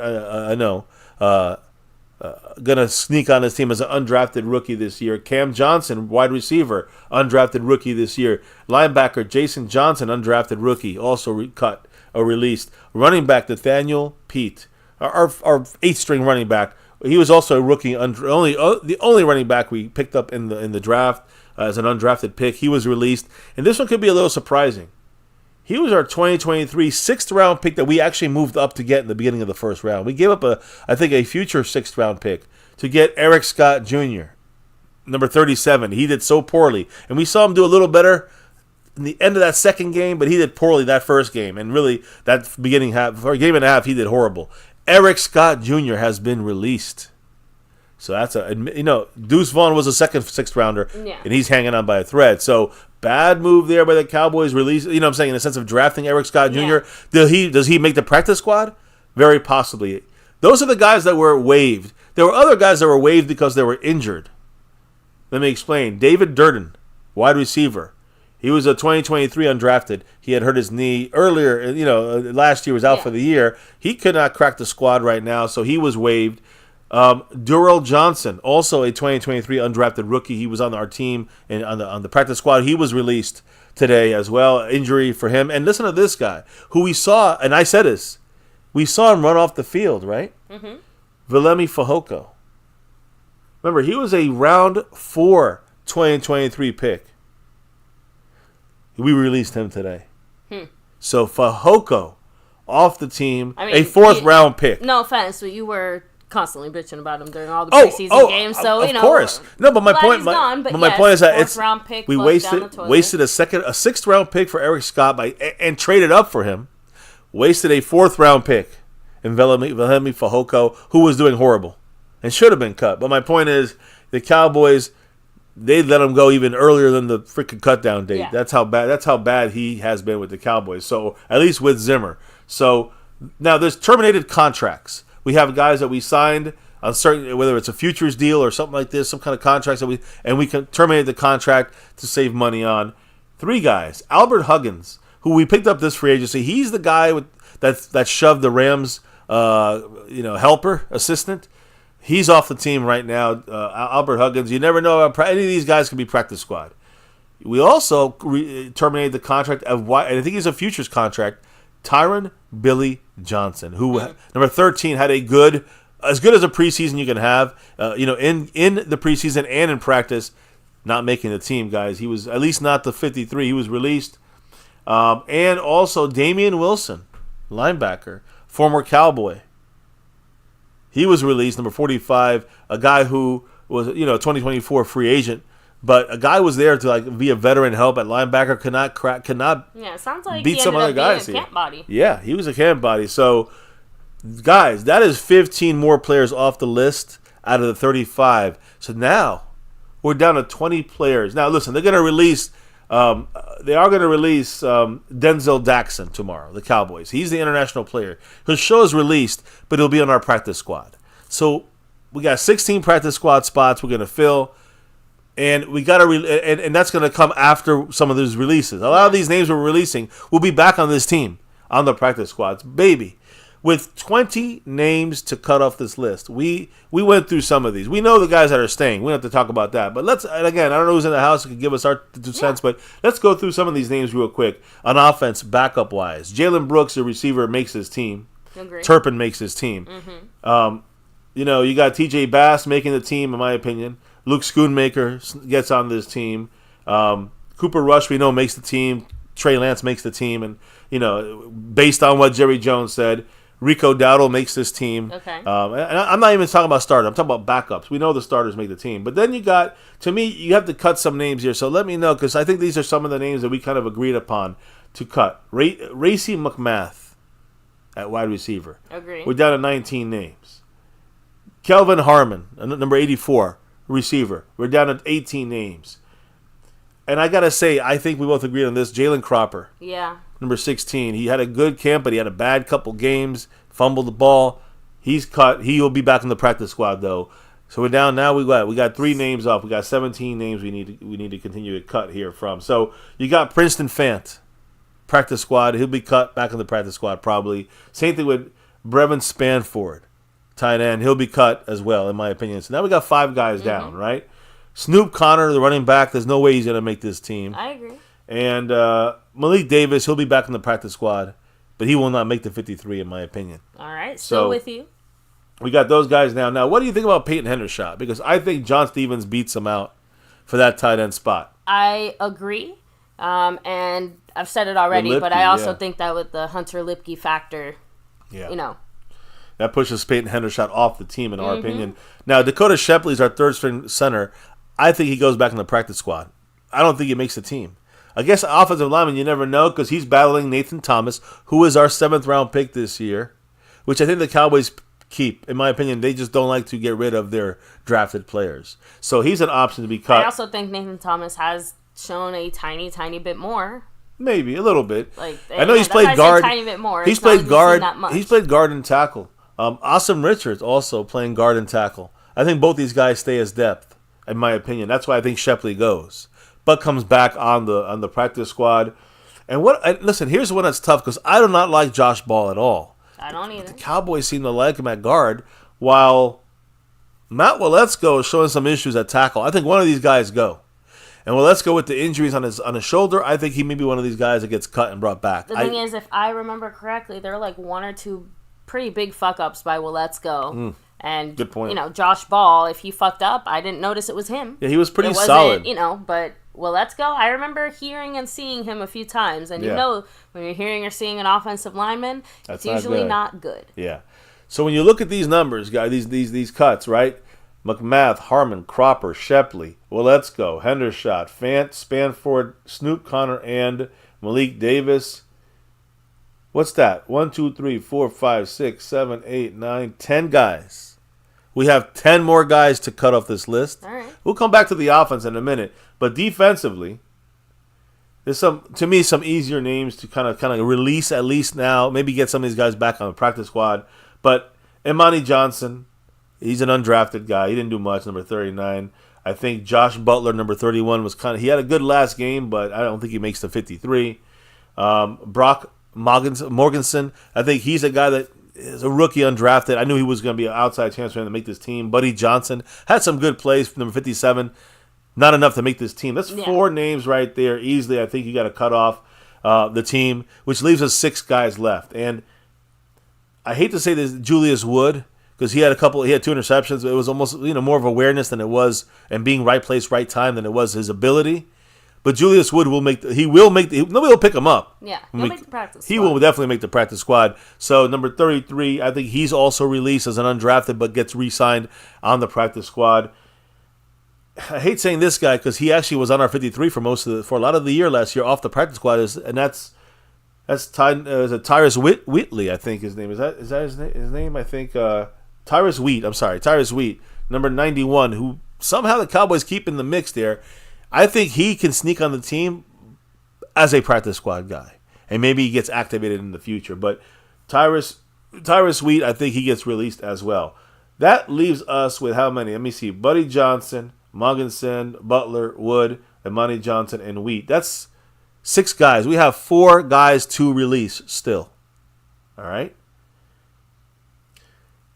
gonna sneak on this team as an undrafted rookie this year. Cam Johnson, wide receiver, undrafted rookie this year. Linebacker Jason Johnson, undrafted rookie, also cut or released. Running back Nathaniel Pete, our 8th string running back, He was also a rookie, the only running back we picked up in the draft as an undrafted pick. He was released, and this one could be a little surprising. He was our 2023 sixth-round pick that we actually moved up to get in the beginning of the first round. We gave up, I think, a future sixth-round pick to get Eric Scott Jr., number 37. He did so poorly, and we saw him do a little better in the end of that second game, but he did poorly that first game, and really that beginning half, or game and a half, he did horrible. Eric Scott Jr. has been released. So that's Deuce Vaughn was a second sixth-rounder, and he's hanging on by a thread. So bad move there by the Cowboys. Release, you know what I'm saying, in the sense of drafting Eric Scott Jr. Yeah. Does he make the practice squad? Very possibly. Those are the guys that were waived. There were other guys that were waived because they were injured. Let me explain. David Durden, wide receiver. He was a 2023 undrafted. He had hurt his knee earlier. Last year was out for the year. He could not crack the squad right now, so he was waived. Durrell Johnson, also a 2023 undrafted rookie. He was on our team and on the practice squad. He was released today as well. Injury for him. And listen to this guy, who we saw, and I said this, we saw him run off the field, right? Mm-hmm. Viliami Fehoko. Remember, he was a round 4 2023 pick. We released him today. So Fehoko off the team, a fourth-round pick. No offense, but you were constantly bitching about him during all the preseason games. So of course, no. But my point, my point is that we wasted a sixth-round pick for Eric Scott and traded up for him. Wasted a fourth-round pick in Viliami Fehoko, who was doing horrible and should have been cut. But my point is, the Cowboys, they let him go even earlier than the freaking cutdown date. Yeah. That's how bad he has been with the Cowboys. So at least with Zimmer. So now there's terminated contracts. We have guys that we signed on certain, whether it's a futures deal or something like this, some kind of contracts and we can terminate the contract to save money on. 3 guys. Albert Huggins, who we picked up this free agency. He's the guy that shoved the Rams, helper assistant. He's off the team right now. Albert Huggins. You never know. Any of these guys can be practice squad. We also terminated the contract of, and I think he's a futures contract, Tyron Billy Johnson, who number 13 had as good as a preseason you can have. In the preseason and in practice, not making the team, guys. He was at least not the 53. He was released. And also Damian Wilson, linebacker, former Cowboy. He was released, number 45, a guy who was, 2024 free agent, but a guy was there to be a veteran help at linebacker, could not it sounds like beat he some other guys. Being a camp body. Yeah, he was a camp body. So, guys, that is 15 more players off the list out of the 35. So now we're down to 20 players. Now, listen, they're going to release. They are going to release Denzel Daxon tomorrow, the Cowboys. He's the international player. His show is released, but he'll be on our practice squad. So we got 16 practice squad spots we're going to fill, and we got to and that's going to come after some of those releases. A lot of these names we're releasing will be back on this team, on the practice squads. Baby, with 20 names to cut off this list, we went through some of these. We know the guys that are staying. We don't have to talk about that. But and again, I don't know who's in the house who can give us our 2 cents, but let's go through some of these names real quick. On offense, backup-wise, Jalen Brooks, the receiver, makes his team. Agreed. Turpin makes his team. Mm-hmm. You got T.J. Bass making the team, in my opinion. Luke Schoonmaker gets on this team. Cooper Rush, we know, makes the team. Trey Lance makes the team. And, based on what Jerry Jones said, Rico Dowdle makes this team. Okay. And I'm not even talking about starters. I'm talking about backups. We know the starters make the team. But then you have to cut some names here. So let me know, because I think these are some of the names that we kind of agreed upon to cut. Racey McMath at wide receiver. Agreed. We're down to 19 names. Kelvin Harmon, number 84, receiver. We're down to 18 names. And I got to say, I think we both agreed on this. Jalen Cropper. Yeah. Number 16. He had a good camp, but he had a bad couple games. Fumbled the ball. He's cut. He will be back in the practice squad, though. So we're down now. We got 3 names off. We got 17 names we need to continue to cut here from. So you got Princeton Fant, practice squad. He'll be cut back in the practice squad probably. Same thing with Brevin Spanford, tight end. He'll be cut as well, in my opinion. So now we got 5 guys down, right? Snoop Connor, the running back. There's no way he's going to make this team. I agree. And Malik Davis, he'll be back in the practice squad, but he will not make the 53, in my opinion. All right, still with you. We got those guys now. Now, what do you think about Peyton Hendershot? Because I think John Stevens beats him out for that tight end spot. I agree. And I've said it already, Lipke, but I also think that with the Hunter Lipke factor, that pushes Peyton Hendershot off the team, in our opinion. Now, Dakota Shepley's our third-string center. I think he goes back in the practice squad. I don't think he makes the team. I guess offensive lineman, you never know, because he's battling Nathan Thomas, who is our 7th-round pick this year, which I think the Cowboys keep. In my opinion, they just don't like to get rid of their drafted players. So he's an option to be cut. I also think Nathan Thomas has shown a tiny bit more. Maybe a little bit. I know he's played guard. A tiny bit more. He's played guard. He's played guard and tackle. Austin Richards also playing guard and tackle. I think both these guys stay as depth, in my opinion. That's why I think Shepley goes, but comes back on the practice squad. And listen, here's one that's tough because I do not like Josh Ball at all. I don't either. The Cowboys seem to like him at guard, while Matt Waletzko is showing some issues at tackle. I think one of these guys go. And Waletzko with the injuries on his shoulder, I think he may be one of these guys that gets cut and brought back. The thing is, if I remember correctly, there were like 1 or 2 pretty big fuck-ups by Waletzko. And, good point. Josh Ball, if he fucked up, I didn't notice it was him. Yeah, he was pretty solid. But Waletzko, I remember hearing and seeing him a few times. And when you're hearing or seeing an offensive lineman, it's usually not good. Yeah. So when you look at these numbers, guys, these cuts, right? McMath, Harmon, Cropper, Shepley, Waletzko, Hendershot, Fant, Spanford, Snoop Connor, and Malik Davis. What's that? 1, 2, 3, 4, 5, 6, 7, 8, 9, 10 guys. We have 10 more guys to cut off this list. All right. We'll come back to the offense in a minute. But defensively, there's some easier names to kind of release at least now. Maybe get some of these guys back on the practice squad. But Imani Johnson, he's an undrafted guy. He didn't do much, number 39. I think Josh Butler, number 31, he had a good last game, but I don't think he makes the 53. Brock Morganson, I think he's a guy that is a rookie undrafted. I knew he was going to be an outside chance for him to make this team. Buddy Johnson had some good plays, number 57. Not enough to make this team. That's 4 names right there easily. I think you got to cut off the team, which leaves us 6 guys left. And I hate to say this, Julius Wood, because he had 2 interceptions. It was almost more of awareness than it was, and being right place, right time than it was his ability. But Julius Wood nobody will pick him up. Yeah, he'll make the practice squad. He will definitely make the practice squad. So number 33, I think he's also released as an undrafted, but gets re-signed on the practice squad. I hate saying this guy because he actually was on our 53 for a lot of the year last year off the practice squad, that's Tyrus Wheatley, I think his name is. That his name? I think Tyrus Wheat. I'm sorry, Tyrus Wheat, number 91, who somehow the Cowboys keep in the mix there. I think he can sneak on the team as a practice squad guy, and maybe he gets activated in the future. But Tyrus Wheat, I think he gets released as well. That leaves us with how many? Let me see. Buddy Johnson, Morganson, Butler, Wood, Imani Johnson, and Wheat. That's 6 guys. We have 4 guys to release still. All right?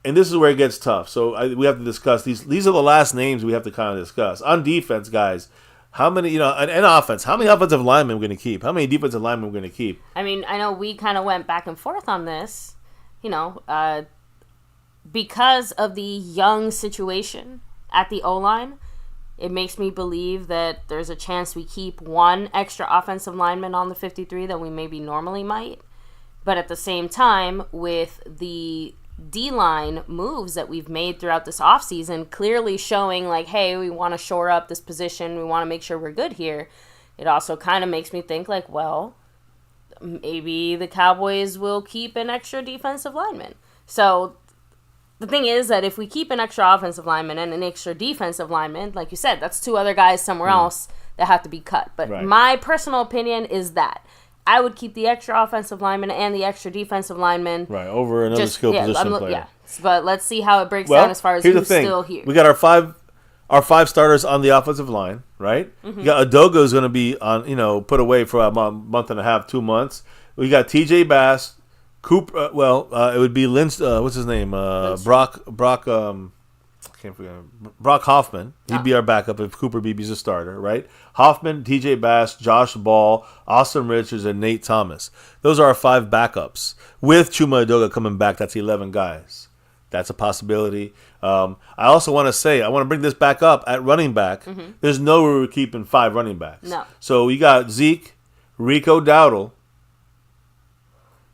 And this is where it gets tough. So we have to discuss these. These are the last names we have to kind of discuss. On defense, guys, how many, and offense, how many offensive linemen we're going to keep? How many defensive linemen we're going to keep? I mean, I know we kind of went back and forth on this, because of the young situation at the O-line. It makes me believe that there's a chance we keep 1 extra offensive lineman on the 53 that we maybe normally might. But at the same time, with the D-line moves that we've made throughout this offseason, clearly showing like, hey, we want to shore up this position. We want to make sure we're good here. It also kind of makes me think like, well, maybe the Cowboys will keep an extra defensive lineman. So the thing is that if we keep an extra offensive lineman and an extra defensive lineman, like you said, that's 2 other guys somewhere else that have to be cut. But my personal opinion is that I would keep the extra offensive lineman and the extra defensive lineman. Right, over another skill position player. Yeah, but let's see how it breaks down as far as who's still here. We got our five starters on the offensive line, right? Mm-hmm. We got Adogo is going to be on, put away for a month and a half, 2 months. We got T.J. Bass, Cooper. It would be Lynch. What's his name? Brock. Can't forget Brock Hoffman. He'd be our backup if Cooper Beebe's a starter, right? Hoffman, T.J. Bass, Josh Ball, Austin Richards, and Nate Thomas. Those are our 5 backups. With Chuma Adoga coming back, that's 11 guys. That's a possibility. I also want to say, I want to bring this back up at running back. There's no way we're keeping 5 running backs. No. So you got Zeke, Rico Dowdle,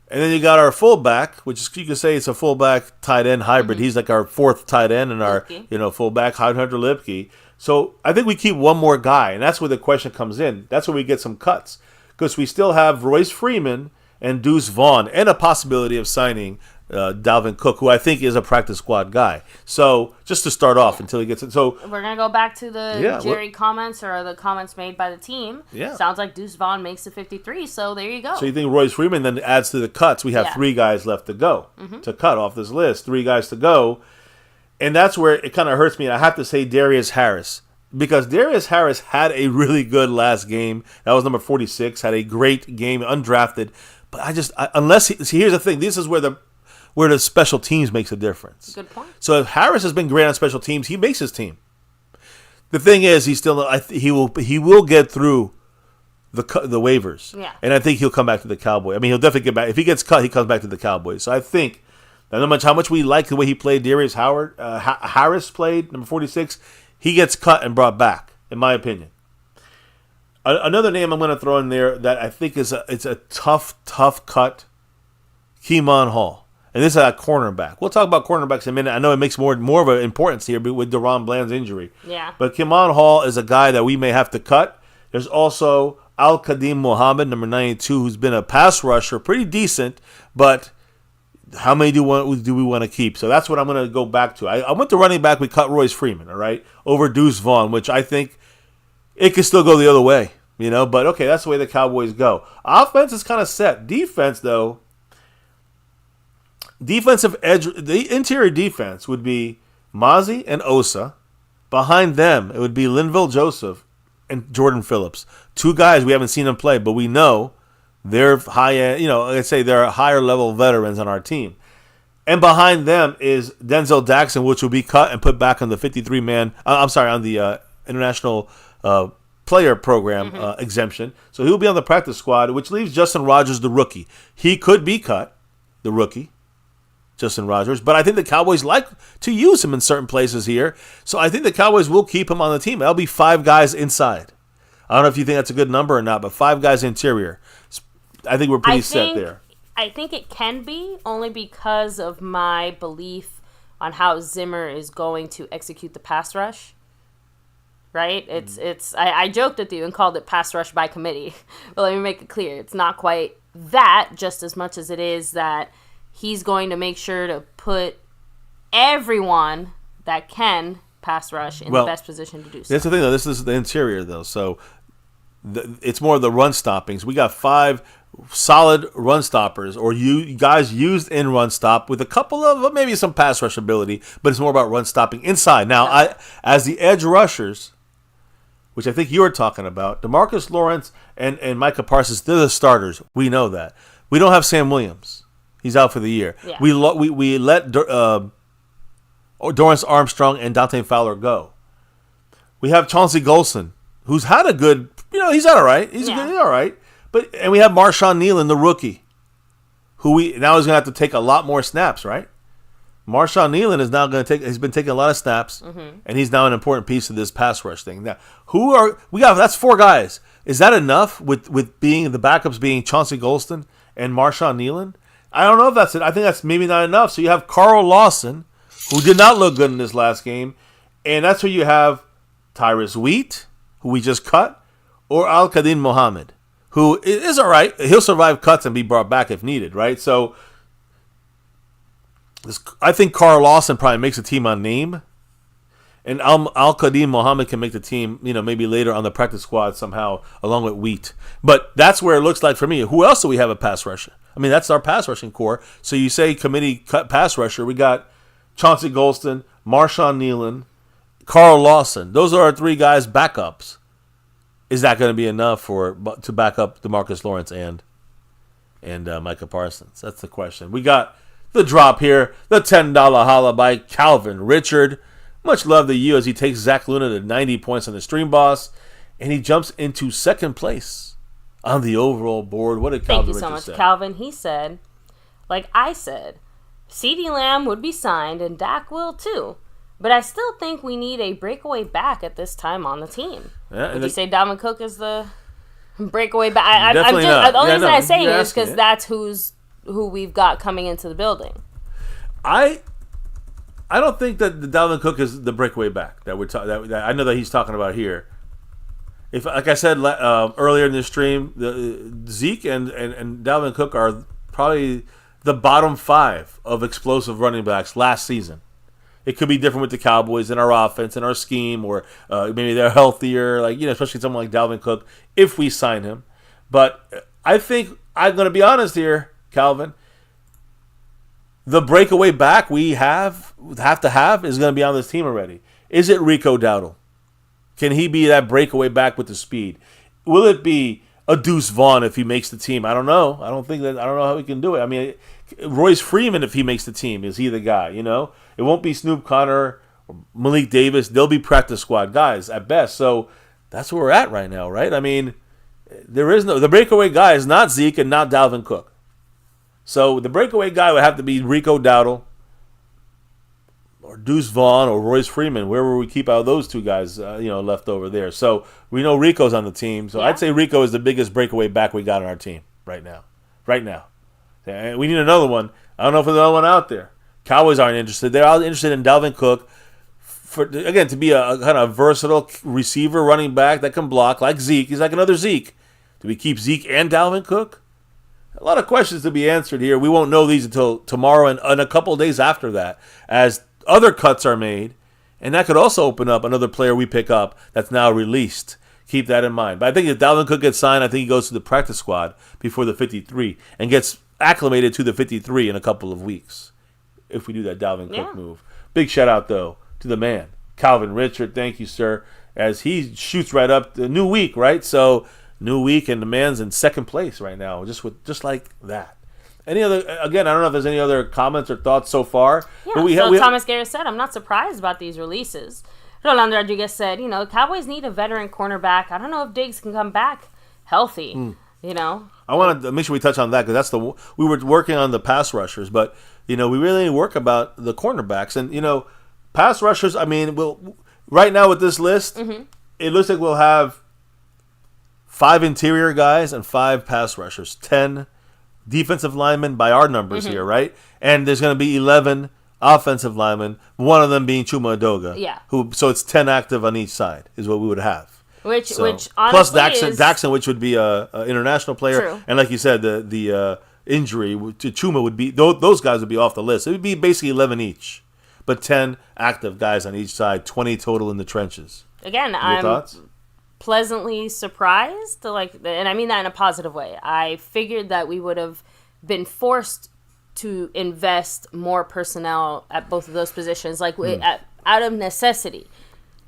and then you got our fullback, which is, you could say it's a fullback tight end hybrid. He's like our 4th tight end and our fullback, Hunter Lipke. So I think we keep one more guy, and that's where the question comes in. That's where we get some cuts, because we still have Royce Freeman and Deuce Vaughn, and a possibility of signing Dalvin Cook, who I think is a practice squad guy. So just to start off until he gets it. So we're gonna go back to the Jerry comments or the comments made by the team. Yeah. Sounds like Deuce Vaughn makes the 53. So there you go. So you think Royce Freeman then adds to the cuts? We have 3 guys left to go to cut off this list. 3 guys to go, and that's where it kind of hurts me. I have to say Darius Harris, because Darius Harris had a really good last game. That was number 46. Had a great game, undrafted. But here's the thing. This is where the special teams makes a difference. Good point. So if Harris has been great on special teams, he makes his team. The thing is, he will get through the waivers. Yeah. And I think he'll come back to the Cowboys. I mean, he'll definitely get back. If he gets cut, he comes back to the Cowboys. So I think that no matter how much we like the way he played, Darius Harris played, number 46, he gets cut and brought back, in my opinion. Another name I'm going to throw in there that I think it's a tough cut, Keemon Hall. And this is a cornerback. We'll talk about cornerbacks in a minute. I know it makes more of an importance here with Deron Bland's injury. Yeah. But Keemon Hall is a guy that we may have to cut. There's also Al-Qadim Muhammad, number 92, who's been a pass rusher, pretty decent, but how many do we want to keep? So that's what I'm going to go back to. I went to running back. We cut Royce Freeman, all right, over Deuce Vaughn, which I think it could still go the other way, but okay, that's the way the Cowboys go. Offense is kind of set. Defense, though, defensive edge, the interior defense would be Mozzie and Osa. Behind them, it would be Linville Joseph and Jordan Phillips. 2 guys we haven't seen them play, but we know they're high-end, let's say they're higher-level veterans on our team. And behind them is Denzel Jackson, which will be cut and put back on the 53-man, on the international player program exemption. So he'll be on the practice squad, which leaves Justin Rogers, the rookie. He could be cut, the rookie, Justin Rogers, but I think the Cowboys like to use him in certain places here. So I think the Cowboys will keep him on the team. That'll be 5 guys inside. I don't know if you think that's a good number or not, but 5 guys interior. I think we're pretty set there. I think it can be, only because of my belief on how Zimmer is going to execute the pass rush. Right? I joked with you and called it pass rush by committee. But let me make it clear. It's not quite that, just as much as it is that he's going to make sure to put everyone that can pass rush in the best position to do so. That's the thing, though. This is the interior, though. So it's more of the run stoppings. We got 5 solid run stoppers, or you guys used in run stop with a couple of maybe some pass rush ability, but it's more about run stopping inside. Now, as the edge rushers, which I think you were talking about, DeMarcus Lawrence and Micah Parsons, they're the starters. We know that. We don't have Sam Williams. He's out for the year. Yeah. We let Dorrance Armstrong and Dante Fowler go. We have Chauncey Golson, who's had a good, he's all right. He's all right. And we have Marshawn Nealon, the rookie, who now is going to have to take a lot more snaps, right? Marshawn Nealon is now going to he's been taking a lot of snaps, and he's now an important piece of this pass rush thing. Now, that's 4 guys. Is that enough with being the backups being Chauncey Golston and Marshawn Nealon? I don't know if that's it. I think that's maybe not enough. So you have Carl Lawson, who did not look good in this last game, and that's where you have Tyrus Wheat, who we just cut, or Al-Qadim Muhammad, who is all right. He'll survive cuts and be brought back if needed, right? So I think Carl Lawson probably makes a team on name, and Al-Qadim Muhammad can make the team, maybe later on the practice squad somehow, along with Wheat. But that's where it looks like for me. Who else do we have a pass rusher? I mean, that's our pass rushing core. So you say committee cut pass rusher. We got Chauncey Golston, Marshawn Nealon, Carl Lawson. Those are our 3 guys backups. Is that going to be enough to back up DeMarcus Lawrence and Micah Parsons? That's the question. We got the drop here, the $10 holla by Calvin Richard. Much love to you as he takes Zach Luna to 90 points on the Stream Boss, and he jumps into 2nd place on the overall board. What did Calvin Richard say? Thank you so much, Calvin. He said, like I said, CeeDee Lamb would be signed, and Dak will too. But I still think we need a breakaway back at this time on the team. Yeah, would you say Dalvin Cook is the breakaway back? Definitely not. The only reason I'm saying it is because that's who we've got coming into the building. I don't think that the Dalvin Cook is the breakaway back that we're that I know that he's talking about here. If, like I said earlier in the stream, Zeke and Dalvin Cook are probably the bottom 5 of explosive running backs last season. It could be different with the Cowboys in our offense and our scheme, or maybe they're healthier, especially someone like Dalvin Cook, if we sign him. But I think I'm going to be honest here, Calvin. The breakaway back we have to have is going to be on this team already. Is it Rico Dowdle? Can he be that breakaway back with the speed? Will it be a Deuce Vaughn if he makes the team? I don't know. I don't know how he can do it. I mean, Royce Freeman, if he makes the team, is he the guy? It won't be Snoop Connor or Malik Davis. They'll be practice squad guys at best. So that's where we're at right now, right? I mean, the breakaway guy is not Zeke and not Dalvin Cook. So the breakaway guy would have to be Rico Dowdle or Deuce Vaughn or Royce Freeman, wherever we keep out those two guys, left over there. So we know Rico's on the team. So I'd say Rico is the biggest breakaway back we got on our team right now. And we need another one. I don't know if there's another one out there. Cowboys aren't interested. They're all interested in Dalvin Cook to be a kind of versatile receiver, running back that can block like Zeke. He's like another Zeke. Do we keep Zeke and Dalvin Cook? A lot of questions to be answered here. We won't know these until tomorrow and a couple of days after that, as other cuts are made, and that could also open up another player we pick up that's now released. Keep that in mind. But I think if Dalvin Cook gets signed, I think he goes to the practice squad before the 53 and gets acclimated to the 53 in a couple of weeks if we do that Dalvin Cook move. Big shout out, though, to the man, Calvin Richard. Thank you, sir, as he shoots right up the new week, right? So new week, and the man's in second place right now, just like that. Any other? Again, I don't know if there's any other comments or thoughts so far. Yeah, Thomas Garrett said, I'm not surprised about these releases. Rolando Rodriguez said, Cowboys need a veteran cornerback. I don't know if Diggs can come back healthy, I want to make sure we touch on that, because we were working on the pass rushers, but, we really need to work about the cornerbacks. And, pass rushers, I mean, right now with this list, it looks like we'll have 5 interior guys and 5 pass rushers, 10 defensive linemen by our numbers here, right? And there's going to be 11 offensive linemen, one of them being Chuma Edoga. Yeah. So it's 10 active on each side is what we would have. Which honestly plus Daxon, which would be a international player. True. And like you said, the injury to Chuma would be, those guys would be off the list. It would be basically 11 each, but 10 active guys on each side, 20 total in the trenches. Again, Your thoughts? Pleasantly surprised, and I mean that in a positive way. I figured that we would have been forced to invest more personnel at both of those positions, out of necessity.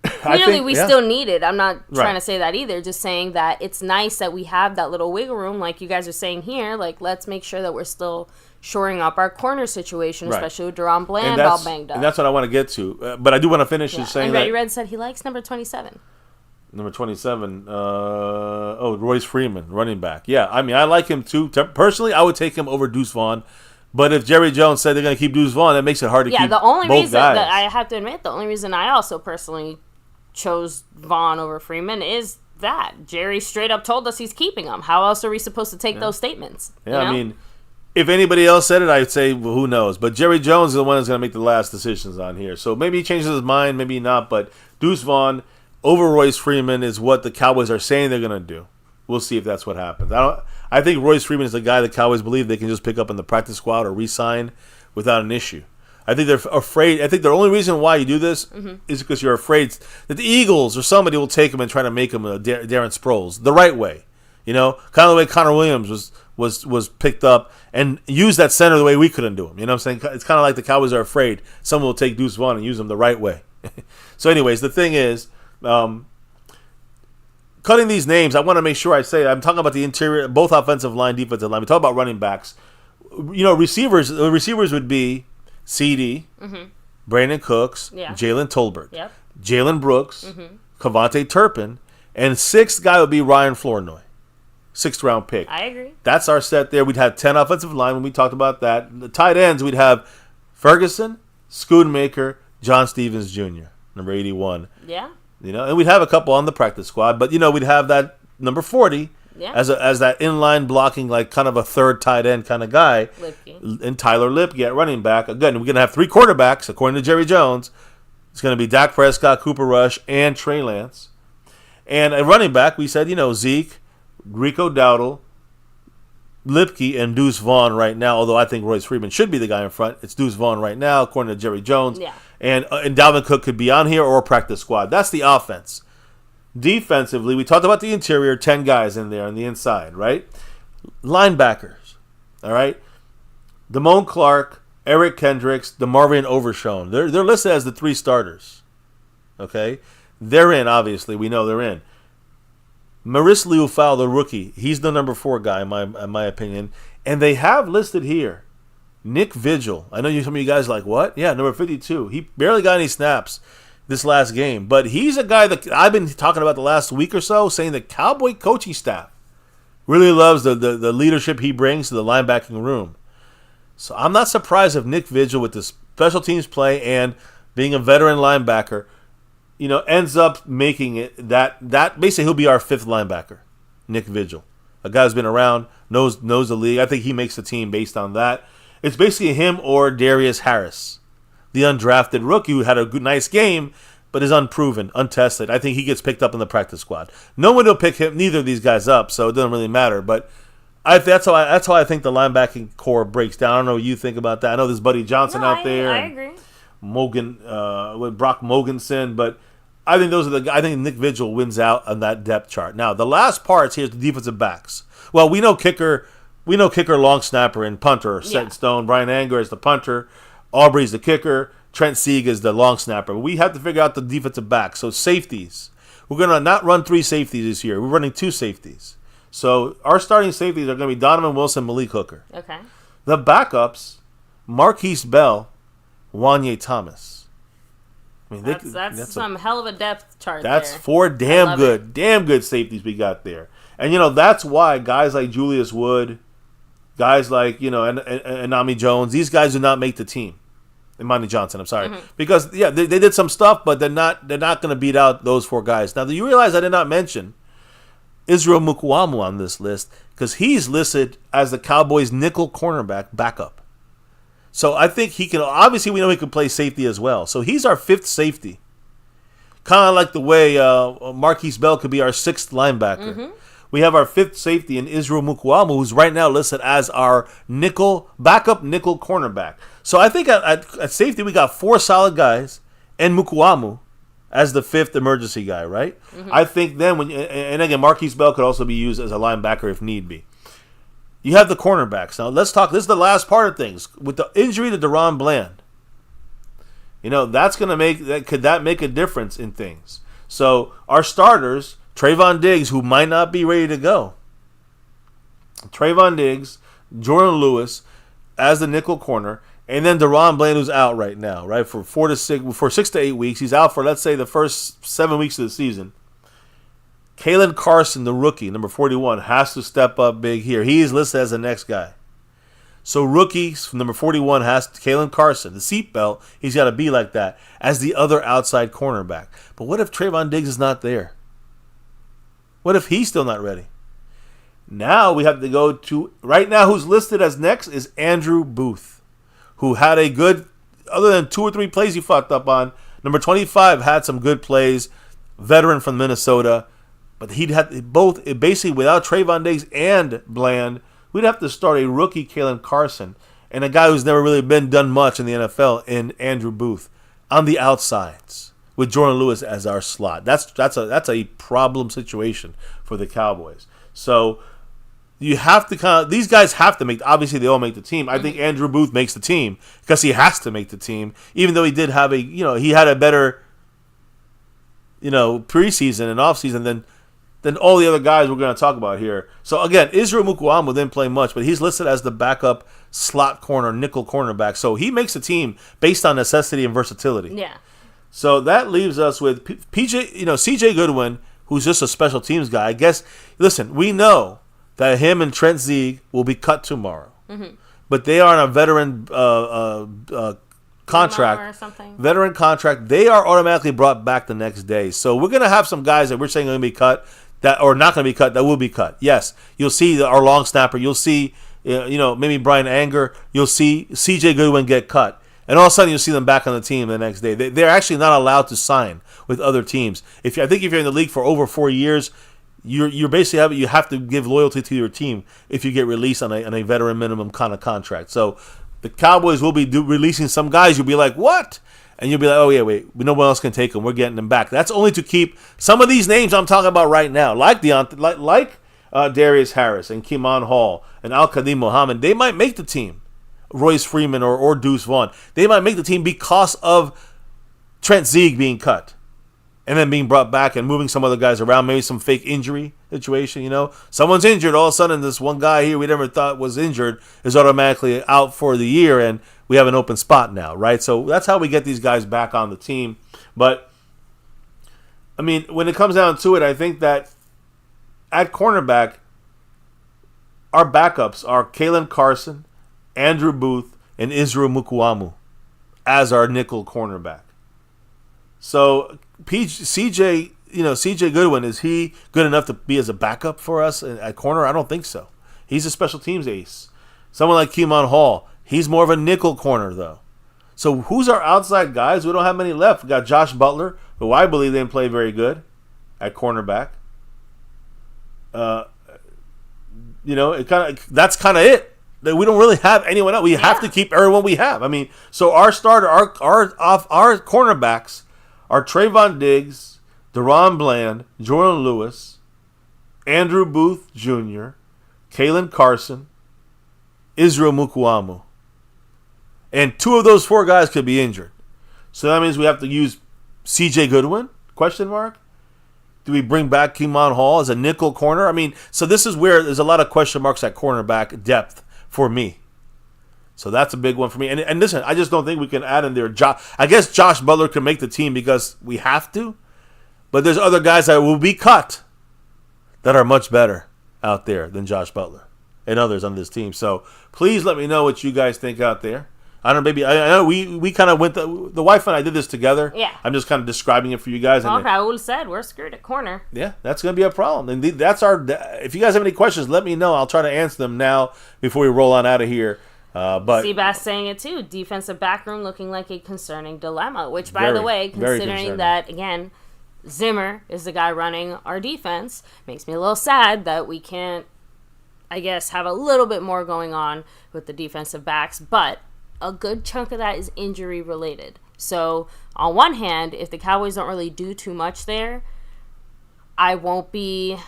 Clearly, we still need it. I'm not trying to say that either. Just saying that it's nice that we have that little wiggle room, like you guys are saying here. Let's make sure that we're still shoring up our corner situation, especially with Deron Bland all banged up. And that's what I want to get to. But I do want to finish just saying and Red said he likes number 27. Number 27, Royce Freeman, running back. Yeah, I mean, I like him too. Personally, I would take him over Deuce Vaughn. But if Jerry Jones said they're going to keep Deuce Vaughn, that makes it hard to keep both guys. Yeah, the only reason that I have to admit, the only reason I also personally chose Vaughn over Freeman is that Jerry straight up told us he's keeping him. How else are we supposed to take those statements? Yeah, I mean, if anybody else said it, I'd say, well, who knows? But Jerry Jones is the one that's going to make the last decisions on here. So maybe he changes his mind, maybe not. But Deuce Vaughn over Royce Freeman is what the Cowboys are saying they're going to do. We'll see if that's what happens. I think Royce Freeman is the guy the Cowboys believe they can just pick up in the practice squad or re-sign without an issue. I think they're afraid. I think the only reason why you do this is because you're afraid that the Eagles or somebody will take him and try to make him a Darren Sproles the right way. Kind of the way Connor Williams was picked up and use that center the way we couldn't do him. You know what I'm saying? It's kind of like the Cowboys are afraid someone will take Deuce Vaughn and use him the right way. So anyways, the thing is, cutting these names, I want to make sure I say, I'm talking about the interior, both offensive line, defensive line. We talk about running backs. Receivers, the receivers would be CeeDee, Brandon Cooks, Jalen Tolbert, Jalen Brooks, Cavante Turpin, and sixth guy would be Ryan Flournoy. 6th round pick. I agree. That's our set there. We'd have 10 offensive line when we talked about that. The tight ends, we'd have Ferguson, Schoonmaker, John Stevens Jr., number 81. Yeah. And we'd have a couple on the practice squad, but we'd have that number 40 as that inline blocking, like kind of a third tight end kind of guy. Lipke. And Tyler Lipke at running back. Again, we're going to have 3 quarterbacks, according to Jerry Jones. It's going to be Dak Prescott, Cooper Rush, and Trey Lance. And a running back, we said, Zeke, Rico Dowdle, Lipke, and Deuce Vaughn right now, although I think Royce Freeman should be the guy in front. It's Deuce Vaughn right now, according to Jerry Jones. Yeah. And Dalvin Cook could be on here or practice squad. That's the offense. Defensively, we talked about the interior, 10 guys in there on the inside, right? Linebackers, all right? Damone Clark, Eric Kendricks, DeMarvion Overshown. They're listed as the 3 starters, okay? They're in, obviously. We know they're in. Maurice Liufau, the rookie, he's the number 4 guy, in my opinion. And they have listed here Nick Vigil. I know some of you guys are like, what? Yeah, number 52. He barely got any snaps this last game. But he's a guy that I've been talking about the last week or so, saying the Cowboy coaching staff really loves the leadership he brings to the linebacking room. So I'm not surprised if Nick Vigil, with the special teams play and being a veteran linebacker, ends up making it that basically he'll be our 5th linebacker, Nick Vigil. A guy who's been around, knows the league. I think he makes the team based on that. It's basically him or Darius Harris, the undrafted rookie who had a nice game, but is unproven, untested. I think he gets picked up in the practice squad. No one will pick neither of these guys up, so it doesn't really matter. But that's how I think the linebacking core breaks down. I don't know what you think about that. I know there's Buddy Johnson out there. I agree. With Brock Mogensen, but I think I think Nick Vigil wins out on that depth chart. Now, the last part here is the defensive backs. Well, we know kicker, long snapper, and punter are set in stone. Brian Anger is the punter. Aubrey's the kicker. Trent Sieg is the long snapper. We have to figure out the defensive backs. So safeties. We're going to not run 3 safeties this year. We're running 2 safeties. So our starting safeties are going to be Donovan Wilson, Malik Hooker. Okay. The backups, Marquise Bell, Wanye Thomas. I mean, that's some hell of a depth chart. That's there. 4 damn good safeties we got there. And that's why guys like Julius Wood, guys like and Anami Jones, these guys do not make the team. And Monty Johnson, I'm sorry, because they did some stuff, but they're not going to beat out those 4 guys. Now, do you realize I did not mention Israel Mukuamu on this list because he's listed as the Cowboys' nickel cornerback backup. So I think he can. Obviously, we know he can play safety as well. So he's our 5th safety, kind of like the way Marquise Bell could be our 6th linebacker. Mm-hmm. We have our 5th safety in Israel Mukuamu, who's right now listed as our backup nickel cornerback. So I think at safety we got 4 solid guys, and Mukuamu as the 5th emergency guy. Right? Mm-hmm. I think then and again, Marquise Bell could also be used as a linebacker if need be. You have the cornerbacks. Now, let's talk. This is the last part of things. With the injury to Deron Bland, that's going to could that make a difference in things? So, our starters, Trayvon Diggs, who might not be ready to go. Trayvon Diggs, Jordan Lewis as the nickel corner, and then Deron Bland, who's out right now, right, for 6 to 8 weeks. He's out for, let's say, the first 7 weeks of the season. Kalen Carson, the rookie, number 41, has to step up big here. He is listed as the next guy. So rookies, number 41 has Kalen Carson, the seatbelt. He's got to be like that as the other outside cornerback. But what if Trayvon Diggs is not there? What if he's still not ready? Now we have to go to, right now who's listed as next is Andrew Booth, who had a good, other than 2 or 3 plays he fucked up on. Number 25 had some good plays, veteran from Minnesota. But he'd have both, basically without Trayvon Diggs and Bland, we'd have to start a rookie Kalen Carson and a guy who's never really done much in the NFL in Andrew Booth on the outsides with Jordan Lewis as our slot. That's a problem situation for the Cowboys. So you have to these guys have to obviously they all make the team. I think Andrew Booth makes the team because he has to make the team, even though he did have he had a better preseason and offseason than all the other guys we're going to talk about here. So, again, Israel Mukuamu didn't play much, but he's listed as the backup slot corner, nickel cornerback. So, he makes the team based on necessity and versatility. Yeah. So, that leaves us with CJ Goodwin, who's just a special teams guy. I guess, listen, we know that him and Trent Sieg will be cut tomorrow. Mm-hmm. But they are on a veteran contract, or something. Veteran contract, they are automatically brought back the next day. So we're going to have some guys that we're saying are going to be cut, that or not going to be cut, that will be cut. Yes, you'll see our long snapper. You'll see, maybe Brian Anger. You'll see C.J. Goodwin get cut. And all of a sudden, you'll see them back on the team the next day. They're actually not allowed to sign with other teams. I think if you're in the league for over 4 years, you have to give loyalty to your team if you get released on a veteran minimum kind of contract. So the Cowboys will be releasing some guys. You'll be like, what? And you'll be like, oh yeah, wait, no one else can take them. We're getting them back. That's only to keep some of these names I'm talking about right now, like Darius Harris and Keeman Hall and Al-Qadim Muhammad. They might make the team. Royce Freeman or Deuce Vaughn. They might make the team because of Trent Zieg being cut and then being brought back and moving some other guys around, maybe some fake injury situation, Someone's injured, all of a sudden this one guy here we never thought was injured is automatically out for the year, and we have an open spot now, right? So that's how we get these guys back on the team. But, I mean, when it comes down to it, I think that at cornerback, our backups are Kalen Carson, Andrew Booth, and Israel Mukuamu as our nickel cornerback. So CJ Goodwin, is he good enough to be as a backup for us at corner? I don't think so. He's a special teams ace. Someone like Keeman Hall, he's more of a nickel corner though. So who's our outside guys? We don't have many left. We got Josh Butler, who I believe didn't play very good at cornerback. That's kind of it. We don't really have anyone else. We have to keep everyone we have. I mean, so our starter, our cornerbacks are Trayvon Diggs, Deron Bland, Jordan Lewis, Andrew Booth Jr., Kalen Carson, Israel Mukuamu. And 2 of those 4 guys could be injured. So that means we have to use C.J. Goodwin? Question mark. Do we bring back Keeman Hall as a nickel corner? I mean, so this is where there's a lot of question marks at cornerback depth for me. So that's a big one for me. And listen, I just don't think we can add in there. I guess Josh Butler can make the team because we have to. But there's other guys that will be cut that are much better out there than Josh Butler and others on this team. So please let me know what you guys think out there. I don't know, maybe I know we kind of went the wife and I did this together. Yeah. I'm just kind of describing it for you guys. Well, Raul said we're screwed at corner. Yeah, that's going to be a problem. And that's if you guys have any questions, let me know. I'll try to answer them now before we roll on out of here. But Seabass saying it too. Defensive back room looking like a concerning dilemma. Which, by the way, considering that again, Zimmer is the guy running our defense, makes me a little sad that we can't, I guess, have a little bit more going on with the defensive backs. But a good chunk of that is injury related. So on one hand, if the Cowboys don't really do too much there, I won't be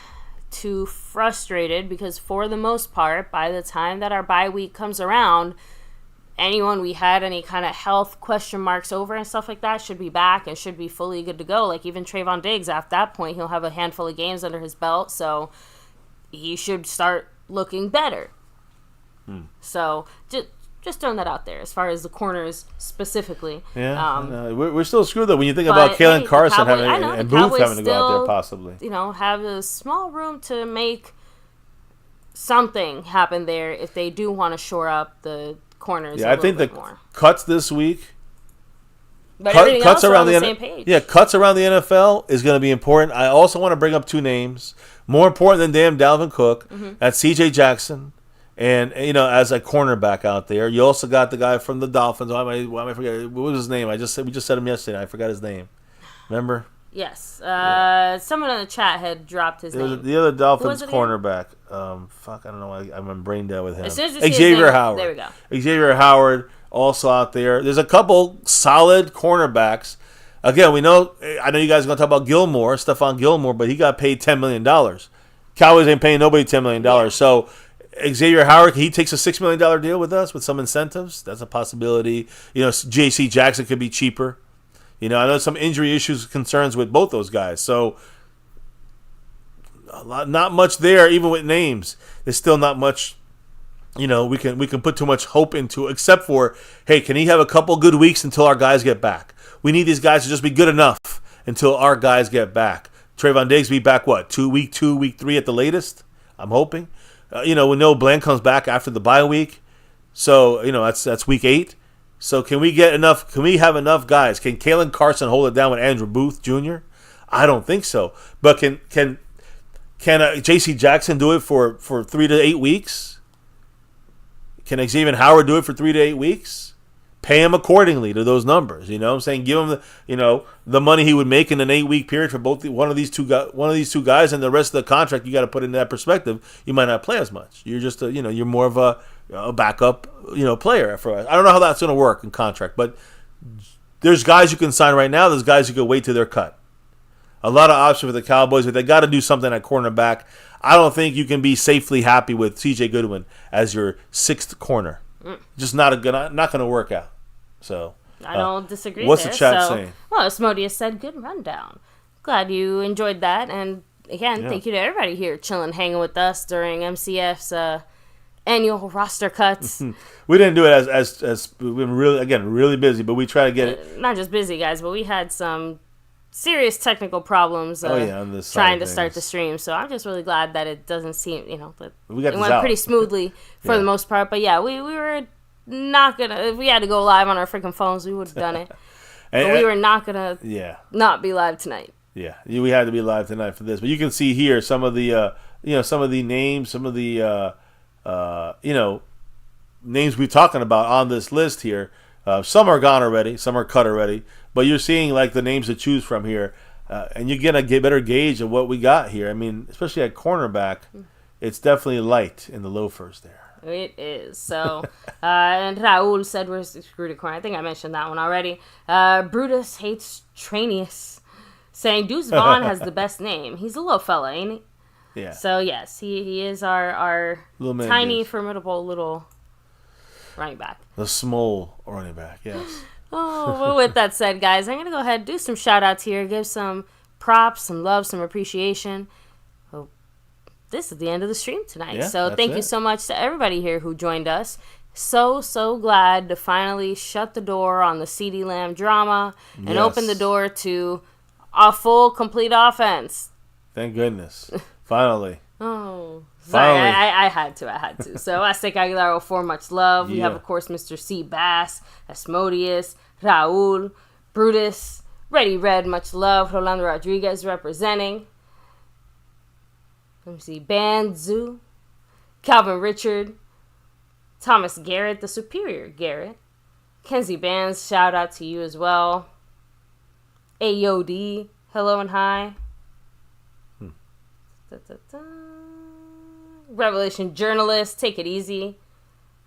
too frustrated because for the most part, by the time that our bye week comes around, anyone we had any kind of health question marks over and stuff like that should be back and should be fully good to go. Like even Trayvon Diggs, at that point, he'll have a handful of games under his belt, so he should start looking better. So just throwing that out there as far as the corners specifically. Yeah, we're still screwed though when you think about Kalen Carson and Booth having to go out there possibly. Have a small room to make something happen there if they do want to shore up the corners. Yeah, I think the more. Cuts this week. But everything else are on the same page. Yeah, cuts around the NFL is going to be important. I also want to bring up 2 names more important than damn Dalvin Cook. That's C.J. Jackson. And, as a cornerback out there, you also got the guy from the Dolphins. Why am I forgetting? What was his name? We just said him yesterday. I forgot his name. Remember? Yes. Someone in the chat had dropped his name. The other Dolphins cornerback. I don't know. I'm brain dead with him. As soon as Xavier Howard. There we go. Xavier Howard also out there. There's a couple solid cornerbacks. Again, I know you guys are going to talk about Gilmore, Stephon Gilmore, but he got paid $10 million. Cowboys ain't paying nobody $10 million. Yeah. So Xavier Howard, he takes a $6 million deal with us with some incentives. That's a possibility. J.C. Jackson could be cheaper. I know some injury issues, concerns with both those guys. So, not much there, even with names. There's still not much, we can put too much hope into, except for, hey, can he have a couple good weeks until our guys get back? We need these guys to just be good enough until our guys get back. Trayvon Diggs be back, week 2, week 3 at the latest? I'm hoping. We know Bland comes back after the bye week. So, that's week 8. So can we get enough? Can we have enough guys? Can Kalen Carson hold it down with Andrew Booth Jr.? I don't think so. But can J.C. Jackson do it for 3 to 8 weeks? Can Xavier Howard do it for 3 to 8 weeks? Pay him accordingly to those numbers. You know what I'm saying? Give him the money he would make in an 8-week period for one of these two guys, and the rest of the contract you got to put in that perspective. You might not play as much. You're just you're more of a backup player for us. I don't know how that's going to work in contract, but there's guys you can sign right now. There's guys you can wait till they're cut. A lot of options for the Cowboys, but they got to do something at cornerback. I don't think you can be safely happy with C.J. Goodwin as your 6th corner. Just not going to work out. So I don't disagree. What's the chat saying? Well, Asmodeus said, "Good rundown. Glad you enjoyed that." And again, thank you to everybody here chilling, hanging with us during MCF's annual roster cuts. We didn't do it as we've been really busy, but we try to get it. Not just busy, guys, but we had some serious technical problems on this trying to start the stream. So I'm just really glad that it doesn't seem that we got it went pretty smoothly for the most part. But yeah, we were not gonna. If we had to go live on our freaking phones, we would have done it. But we were not gonna. Not be live tonight. Yeah, we had to be live tonight for this. But you can see here some of the some of the names, some of the names we're talking about on this list here. Some are gone already, some are cut already. But you're seeing like the names to choose from here, and you're gonna get a better gauge of what we got here. I mean, especially at cornerback, it's definitely light in the loafers there. It is. So, and Raul said we're screwed at corner. I think I mentioned that one already. Brutus hates Tranius, saying Deuce Vaughn has the best name. He's a little fella, ain't he? Yeah. So, yes, he is our tiny, formidable little running back. The small running back, yes. Oh, well, with that said, guys, I'm going to go ahead and do some shout-outs here, give some props, some love, some appreciation. This is the end of the stream tonight. So thank you so much to everybody here who joined us. So glad to finally shut the door on the CeeDee Lamb drama and open the door to a full, complete offense. Thank goodness. Finally. Oh, sorry. I had to. So Aztec Aguilar 04, much love. We have, of course, Mr. C. Bass, Asmodeus, Raul, Brutus, Ready Red, much love. Rolando Rodriguez representing. Let me see. Banzu, Calvin Richard, Thomas Garrett, the superior Garrett, Kenzie Bands, shout out to you as well. AOD, hello and hi. Revelation Journalist, take it easy.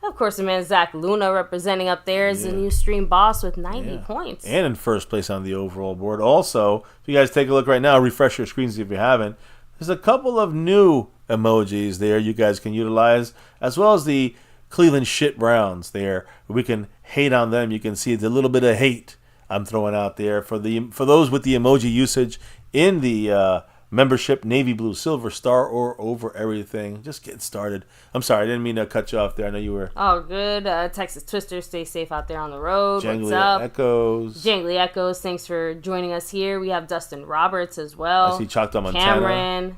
Of course, the man Zach Luna representing up there as the new stream boss with 90 points. And in first place on the overall board. Also, if you guys take a look right now, refresh your screens if you haven't. There's a couple of new emojis there you guys can utilize, as well as the Cleveland Shit Browns there. We can hate on them. You can see it's a little bit of hate I'm throwing out there for those with the emoji usage in the membership, navy, blue, silver, star, or over everything. Just get started. I'm sorry, I didn't mean to cut you off there. I know you were. Oh, good. Texas Twister, stay safe out there on the road. Jangly What's up? Echoes. Jangly Echoes, thanks for joining us here. We have Dustin Roberts as well. I see Chalked on Montana. Cameron.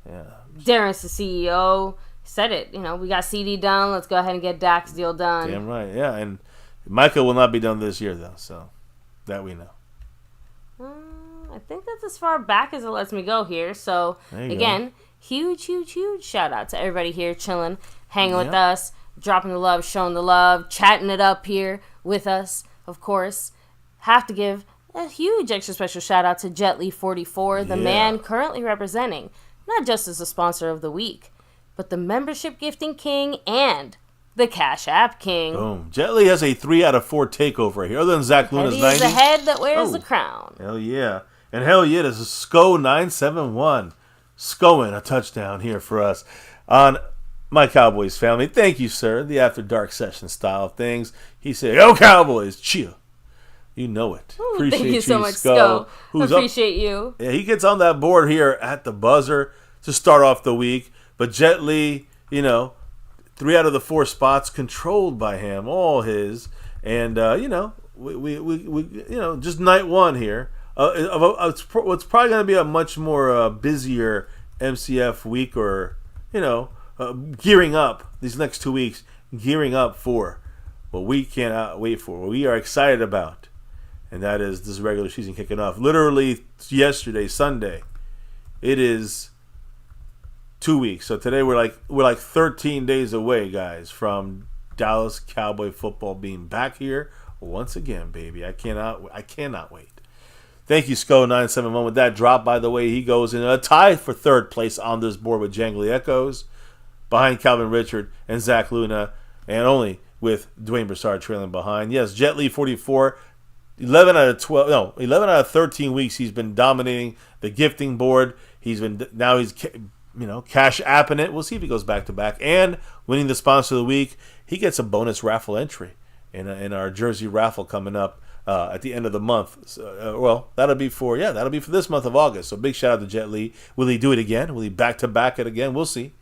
Yeah. Darren's the CEO. Said it. We got CD done. Let's go ahead and get Dak's deal done. Damn right. Yeah, and Micah will not be done this year, though, so that we know. I think that's as far back as it lets me go here. So, again, huge shout out to everybody here chilling, hanging with us, dropping the love, showing the love, chatting it up here with us, of course. Have to give a huge extra special shout out to Jetly44, the man currently representing, not just as a sponsor of the week, but the membership gifting king and the Cash App king. Boom. Jetly has a 3 out of 4 takeover here, other than Zach Luna's 90. He's the head that wears the crown. Hell yeah. And hell yeah, there's a SCO971. SCOing a touchdown here for us on My Cowboys Family. Thank you, sir. The After Dark session style of things. He said, "Yo, Cowboys, chill." You know it. Ooh, appreciate thank you so much, SCO. Appreciate you. Yeah, he gets on that board here at the buzzer to start off the week. But Jet Li, 3 out of the 4 spots controlled by him, all his. And, we just night one here. It's probably going to be a much more busier MCF week, or gearing up these next 2 weeks, gearing up for what we cannot wait for, what we are excited about, and that is this regular season kicking off. Literally yesterday, Sunday, it is 2 weeks. So today we're like 13 days away, guys, from Dallas Cowboy football being back here once again, baby. I cannot wait. Thank you, SCO971. With that drop, by the way, he goes in a tie for third place on this board with Jangly Echoes, behind Calvin Richard and Zach Luna, and only with Dwayne Broussard trailing behind. Yes, Jet Li 44, 11 out of 13 weeks he's been dominating the gifting board. He's cash apping it. We'll see if he goes back to back and winning the sponsor of the week. He gets a bonus raffle entry in our jersey raffle coming up at the end of the month. That'll be for this month of August. So big shout out to Jet Li. Will he do it again? Will he back to back it again? We'll see.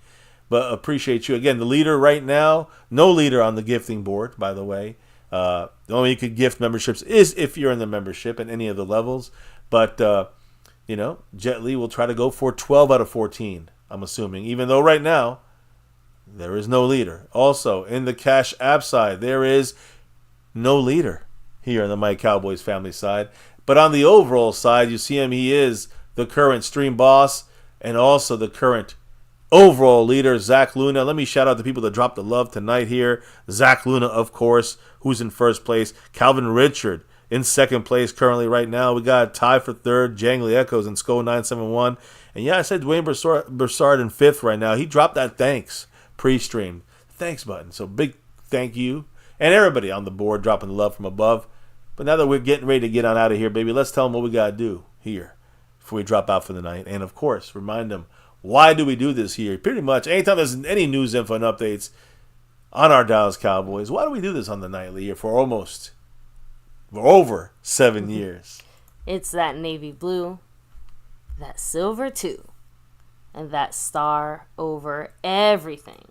But appreciate you again. The leader right now, no leader on the gifting board, by the way. The only way you could gift memberships is if you're in the membership at any of the levels. But Jet Li will try to go for 12 out of 14. I'm assuming, even though right now there is no leader. Also in the Cash App side, there is no leader here on the My Cowboys Family side. But on the overall side, you see him. He is the current stream boss and also the current overall leader, Zach Luna. Let me shout out the people that dropped the love tonight here. Zach Luna, of course, who's in first place. Calvin Richard in second place currently right now. We got a tie for third, Jangly Echoes and SCO971. And yeah, I said Dwayne Broussard in fifth right now. He dropped that thanks pre-stream. Thanks button. So big thank you. And everybody on the board dropping the love from above. But now that we're getting ready to get on out of here, baby, let's tell them what we got to do here before we drop out for the night. And, of course, remind them, why do we do this here? Pretty much anytime there's any news, info, and updates on our Dallas Cowboys, why do we do this on the nightly here for over 7 years? It's that navy blue, that silver too, and that star over everything.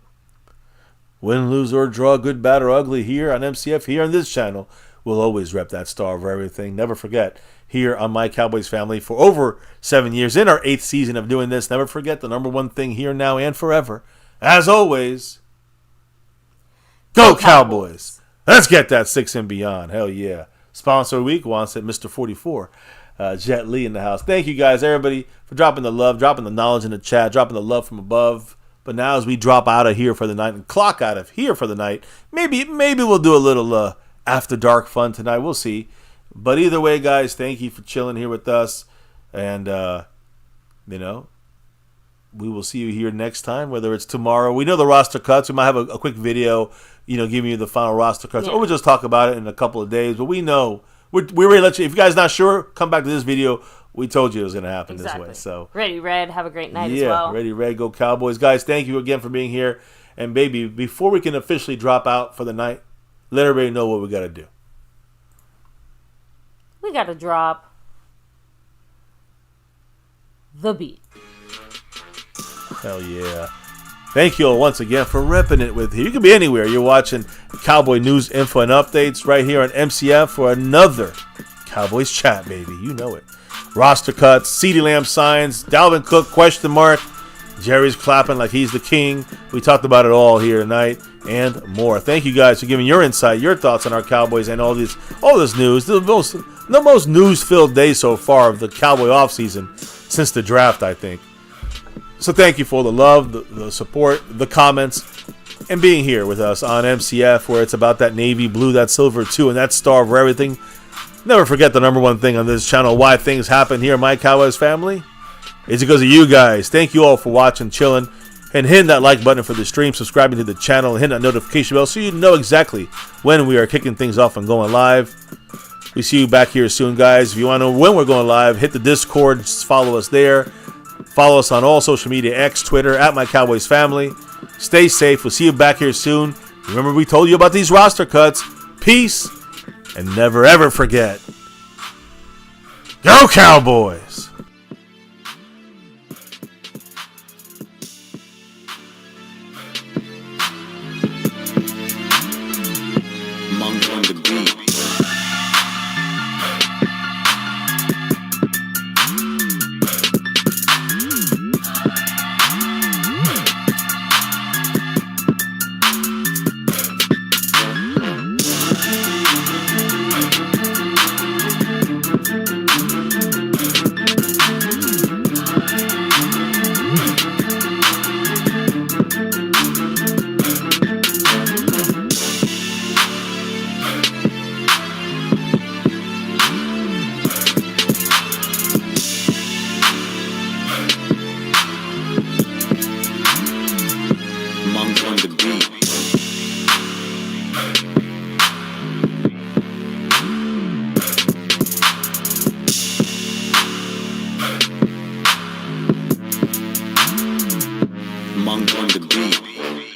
Win, lose, or draw, good, bad, or ugly here on MCF, here on this channel, we'll always rep that star over everything. Never forget, here on My Cowboys Family for over 7 years, in our 8th season of doing this, never forget the number one thing here, now, and forever. As always, go Cowboys! Let's get that 6 and beyond. Hell yeah. Sponsor of the week wants it, Mr. 44. Jet Li in the house. Thank you guys, everybody, for dropping the love, dropping the knowledge in the chat, dropping the love from above. But now as we drop out of here for the night and clock out of here for the night, maybe we'll do a little after dark fun tonight. We'll see. But either way, guys, thank you for chilling here with us. And, we will see you here next time, whether it's tomorrow. We know the roster cuts. We might have a quick video, giving you the final roster cuts. Yeah. Or we'll just talk about it in a couple of days. But we know. We're ready to let you. If you guys not sure, come back to this video. We told you it was going to happen this way. So Ready, Red. Have a great night as well. Yeah, Ready, Red. Go Cowboys. Guys, thank you again for being here. And, baby, before we can officially drop out for the night, let everybody know what we got to do. We got to drop the beat. Hell yeah. Thank you all once again for repping it with you. You can be anywhere. You're watching Cowboy news, info, and updates right here on MCF for another Cowboys chat, baby. You know it. Roster cuts, CeeDee Lamb signs, Dalvin Cook, question mark. Jerry's clapping like he's the king. We talked about it all here tonight and more. Thank you guys for giving your insight, your thoughts on our Cowboys and all this news. The most news-filled day so far of the Cowboy offseason since the draft, I think. So thank you for the love, the support, the comments, and being here with us on MCF, where it's about that navy blue, that silver too, and that star over everything. Never forget the number one thing on this channel, why things happen here in My Cowboys Family, is because of you guys. Thank you all for watching, chilling, and hitting that like button for the stream, subscribing to the channel, and hitting that notification bell so you know exactly when we are kicking things off and going live. We see you back here soon, guys. If you want to know when we're going live, hit the Discord, just follow us there. Follow us on all social media, X, Twitter, at My Cowboys Family. Stay safe. We'll see you back here soon. Remember, we told you about these roster cuts. Peace, and never, ever forget, go Cowboys! Monk on the beat. Monk on the beat.